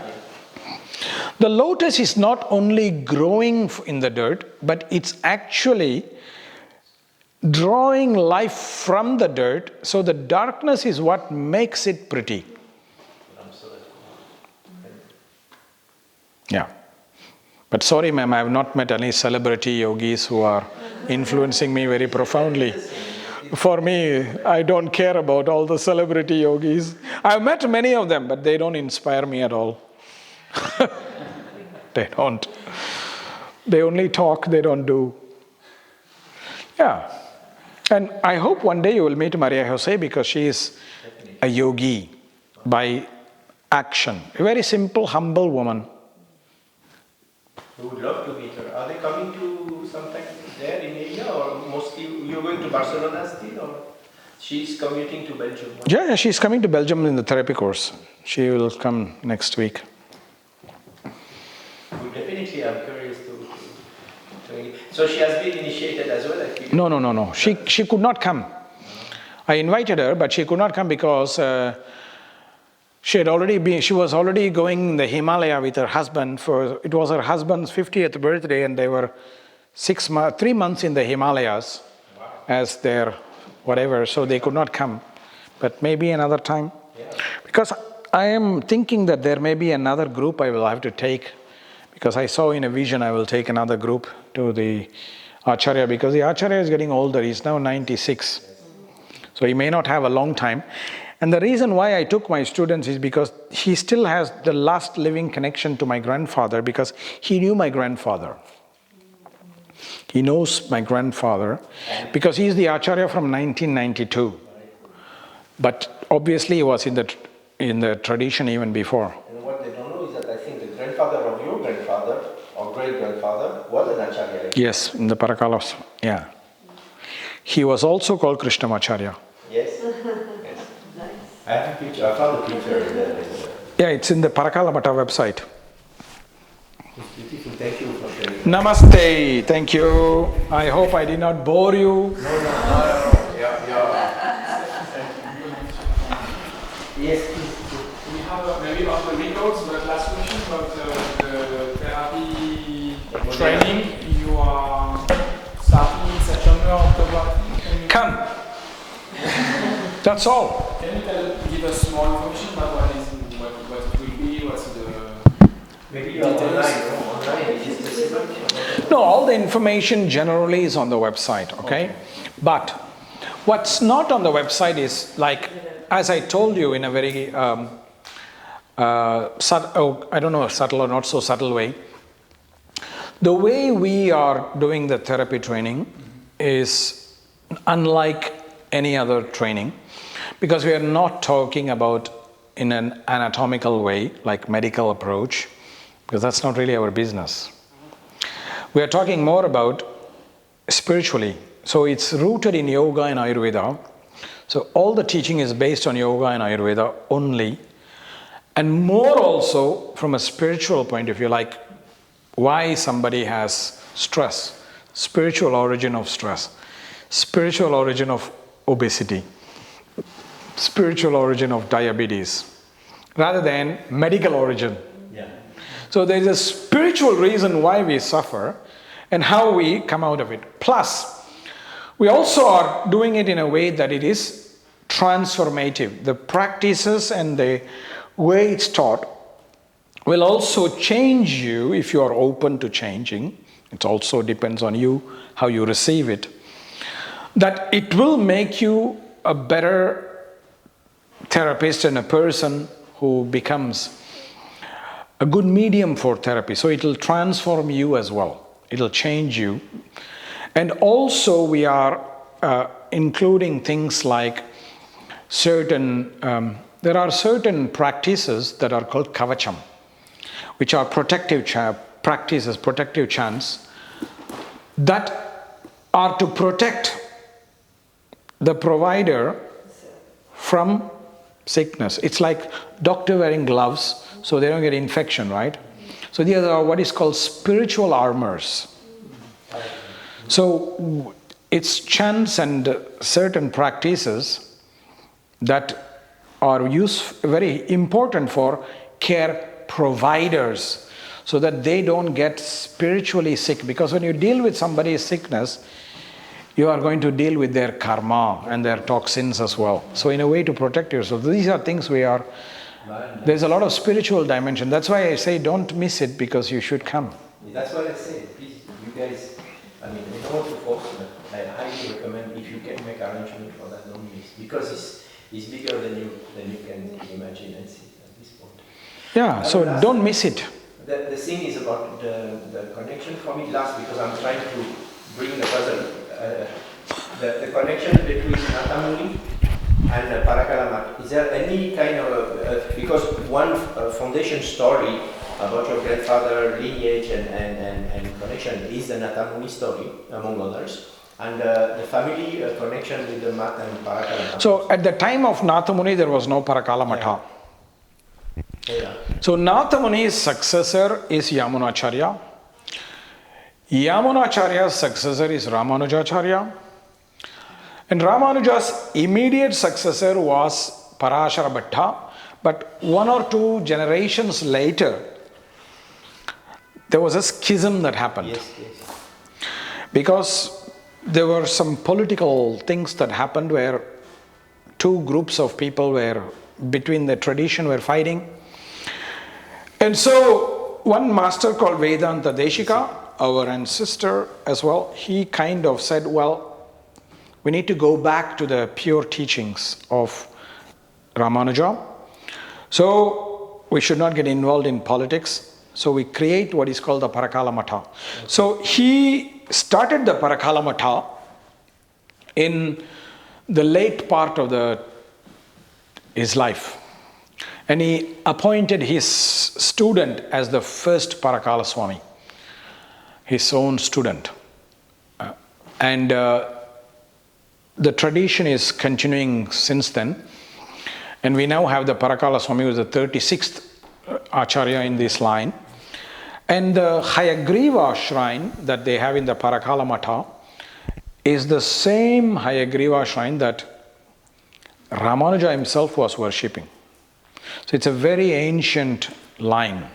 The lotus is not only growing in the dirt, but it's actually drawing life from the dirt, so the darkness is what makes it pretty. Yeah. But sorry, ma'am, I have not met any celebrity yogis who are influencing me very profoundly. For me, I don't care about all the celebrity yogis. I've met many of them, but they don't inspire me at all. They don't. They only talk, they don't do. Yeah. And I hope one day you will meet Maria Jose, because she is a yogi by action. A very simple, humble woman. We would love to meet her. Are they coming to sometime there in Asia, or mostly you're going to Barcelona still, or she's commuting to Belgium? Yeah, she's coming to Belgium in the therapy course. She will come next week. Well, definitely, I'm curious to. So she has been initiated as well? No. She could not come. I invited her, but she could not come because she was already going in the Himalaya with her husband. It was her husband's 50th birthday, and they were 3 months in the Himalayas as their whatever, so they could not come. But maybe another time. Yeah. Because I am thinking that there may be another group I will have to take, because I saw in a vision I will take another group to the Acharya, because the Acharya is getting older. He's now 96. So he may not have a long time. And the reason why I took my students is because he still has the last living connection to my grandfather, because he knew my grandfather. He knows my grandfather because he is the Acharya from 1992. But obviously he was in the tradition even before. And what they don't know is that I think the grandfather of your grandfather or great-grandfather was an Acharya. Yes, in the Parakalas, yeah. He was also called Krishnamacharya. Yes. Nice. I have a picture. I found a picture in there. Yeah, it's in the Parakala Bhatta website. It's beautiful. Thank you for sharing. Namaste. Thank you. I hope I did not bore you. No. Yeah. Yes, please. We have maybe about the records, but last question about the therapy training. You are starting in September, October. Come. That's all. Can you give us more information about what it will be? What's the maybe you are online. It is possible. No, all the information generally is on the website, okay? But what's not on the website is, like, as I told you in a very, subtle or not so subtle way, the way we are doing the therapy training is unlike any other training, because we are not talking about in an anatomical way, like medical approach, because that's not really our business. We are talking more about spiritually. So it's rooted in yoga and Ayurveda. So all the teaching is based on yoga and Ayurveda only, and more also from a spiritual point of view, like why somebody has stress, spiritual origin of stress, spiritual origin of obesity, spiritual origin of diabetes, rather than medical origin. Yeah. So there is a spiritual reason why we suffer and how we come out of it. Plus, we also are doing it in a way that it is transformative. The practices and the way it's taught will also change you if you are open to changing. It also depends on you, how you receive it. that it will make you a better therapist and a person who becomes a good medium for therapy. So it will transform you as well. It will change you. And also we are including things like there are certain practices that are called kavacham, which are protective practices, protective chants, that are to protect the provider from sickness. It's like doctor wearing gloves so they don't get infection, right? So these are what is called spiritual armors. So it's chants and certain practices that are very important for care providers, so that they don't get spiritually sick. Because when you deal with somebody's sickness, you are going to deal with their karma and their toxins as well. So in a way to protect yourself. These are things there's a lot of spiritual dimension. That's why I say don't miss it, because you should come. That's what I say. Please, you guys, I don't want to force, but I highly recommend if you can make arrangement for that, don't miss. Because it's bigger than you can imagine and see at this point. Yeah, so don't miss it. The thing is about the connection for me last, because I'm trying to bring the puzzle. The connection between Nathamuni and Parakalamata. Is there any kind of because one foundation story about your grandfather lineage and connection is the Nathamuni story, among others, and the family connection with the Mat and Parakalamata. So at the time of Nathamuni, there was no Parakalamata. Yeah. So Nathamuni's successor is Yamunacharya. Yamunacharya's successor is Ramanujacharya. And Ramanuja's immediate successor was Parashara Bhatta. But one or two generations later, there was a schism that happened. Yes. Because there were some political things that happened where two groups of people were between the tradition were fighting. And so one master called Vedanta Desikachar, our ancestor as well, he kind of said, well, we need to go back to the pure teachings of Ramanuja. So we should not get involved in politics. So we create what is called the Parakalamata. Okay. So he started the Parakalamata in the late part of his life. And he appointed his student as the first Parakala Swami, his own student. And the tradition is continuing since then. And we now have the Parakala Swami, who is the 36th Acharya in this line. And the Hayagriva shrine that they have in the Parakalamata is the same Hayagriva shrine that Ramanuja himself was worshipping. So it's a very ancient line,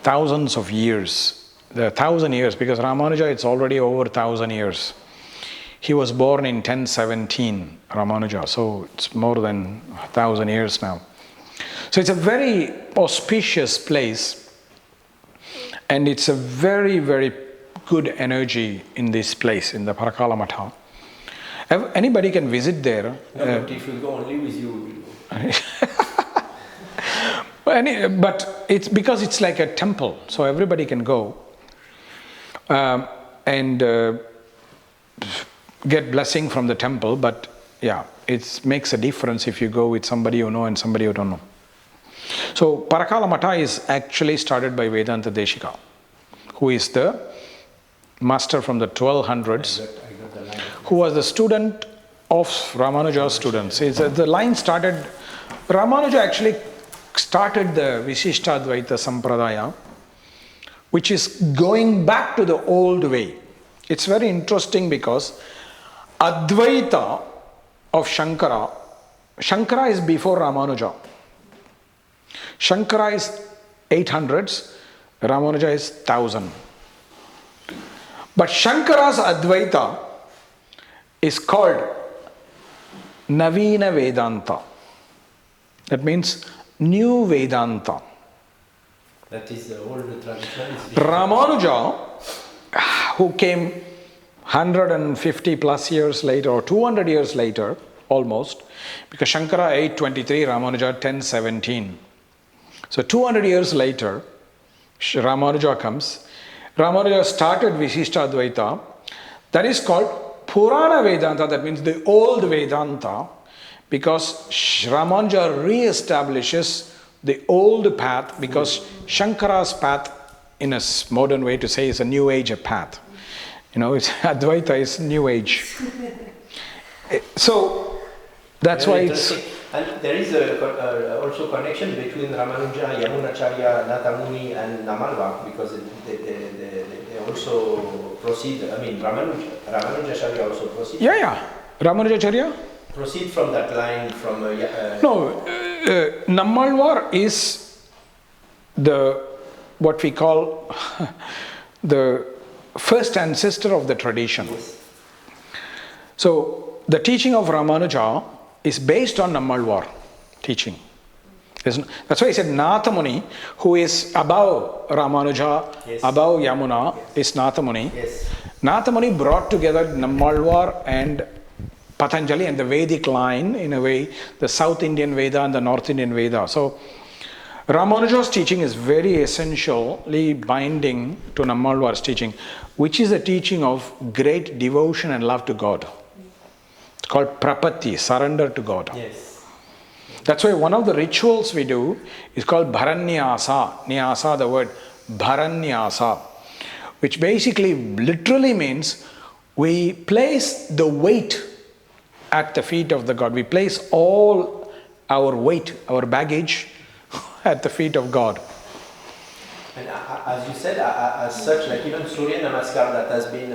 thousands of years, 1,000 years, because Ramanuja, it's already over 1,000 years. He was born in 1017, Ramanuja, so it's more than 1,000 years now. So it's a very auspicious place, and it's a very, very good energy in this place, in the Parakalamata. Anybody can visit there. No, but if we go only with you, we will go. But it's because it's like a temple, so everybody can go and get blessing from the temple. But yeah, it makes a difference if you go with somebody you know and somebody you don't know. So Parakalamata is actually started by Vedanta Desikachar, who is the master from the 1200s, who was the student of Ramanuja's students. The line started, Ramanuja actually started the Vishishtadvaita Sampradaya, which is going back to the old way. It's very interesting because Advaita of Shankara is before Ramanuja. Shankara is 800s, Ramanuja is 1000. But Shankara's Advaita is called Navina Vedanta. That means New Vedanta. That is the old tradition. Ramanuja, who came 150 plus years later, or 200 years later, almost, because Shankara 823, Ramanuja 1017. So 200 years later, Ramanuja comes. Ramanuja started Visishta Advaita. That is called Purana Vedanta, that means the old Vedanta, because Ramanuja re-establishes the old path, because Shankara's path, in a modern way to say, is a new age path. You know, it's, Advaita is new age. So that's Very why it's... And there is also connection between Ramanuja, Yamunacharya, Nathamuni and Namalva, because they also proceed, I mean Ramanujacharya also proceed. Yeah. Ramanujacharya? Proceed from that line from... No, Nammalvar is what we call the first ancestor of the tradition. Yes. So the teaching of Ramanuja is based on Nammalvar teaching. That's why I said Nathamuni, who is above Ramanuja, yes, above Yamuna, yes, is Nathamuni. Yes. Nathamuni brought together Nammalvar and Patanjali and the Vedic line, in a way, the South Indian Veda and the North Indian Veda. So Ramanuja's teaching is very essentially binding to Nammalvar's teaching, which is a teaching of great devotion and love to God. It's called prapatti, surrender to God. Yes. That's why one of the rituals we do is called bharanyasa. Nyasa, the word bharanyasa, which basically literally means we place the weight at the feet of the God. We place all our weight, our baggage at the feet of God. And as you said, as such, like even Surya Namaskar that has been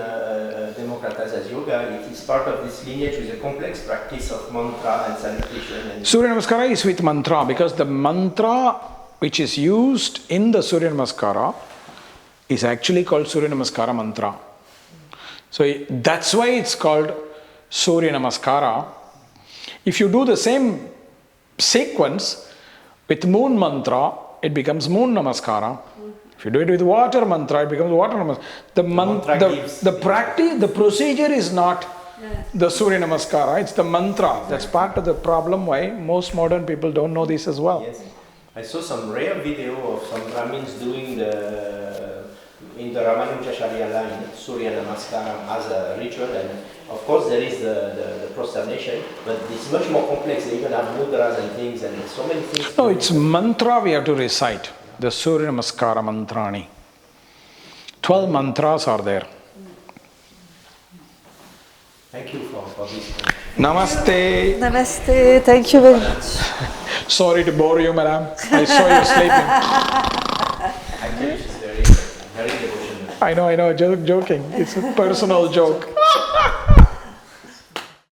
democratized as yoga, it is part of this lineage with a complex practice of mantra and salutation. And Surya Namaskara is with mantra, because the mantra which is used in the Surya Namaskara is actually called Surya Namaskara mantra. So that's why it's called Surya Namaskara. If you do the same sequence with moon mantra, it becomes moon namaskara. If you do it with water mantra, it becomes water namaskara. The procedure is not the Surya Namaskara, it's the mantra. That's part of the problem why most modern people don't know this as well. yes, I saw some rare video of some Brahmins doing in the Ramanujacharya line, Surya Namaskara as a ritual, and of course there is the prosternation, but it's much more complex. They even have mudras and things, and so many things. No, it's mantra we have to recite, the Surya Namaskara mantrani. 12 mantras are there. Thank you for this. Namaste. Namaste, thank you very much. Sorry to bore you, madam. I saw you sleeping. Actually, it's very devotional. I know, joking. It's a personal joke.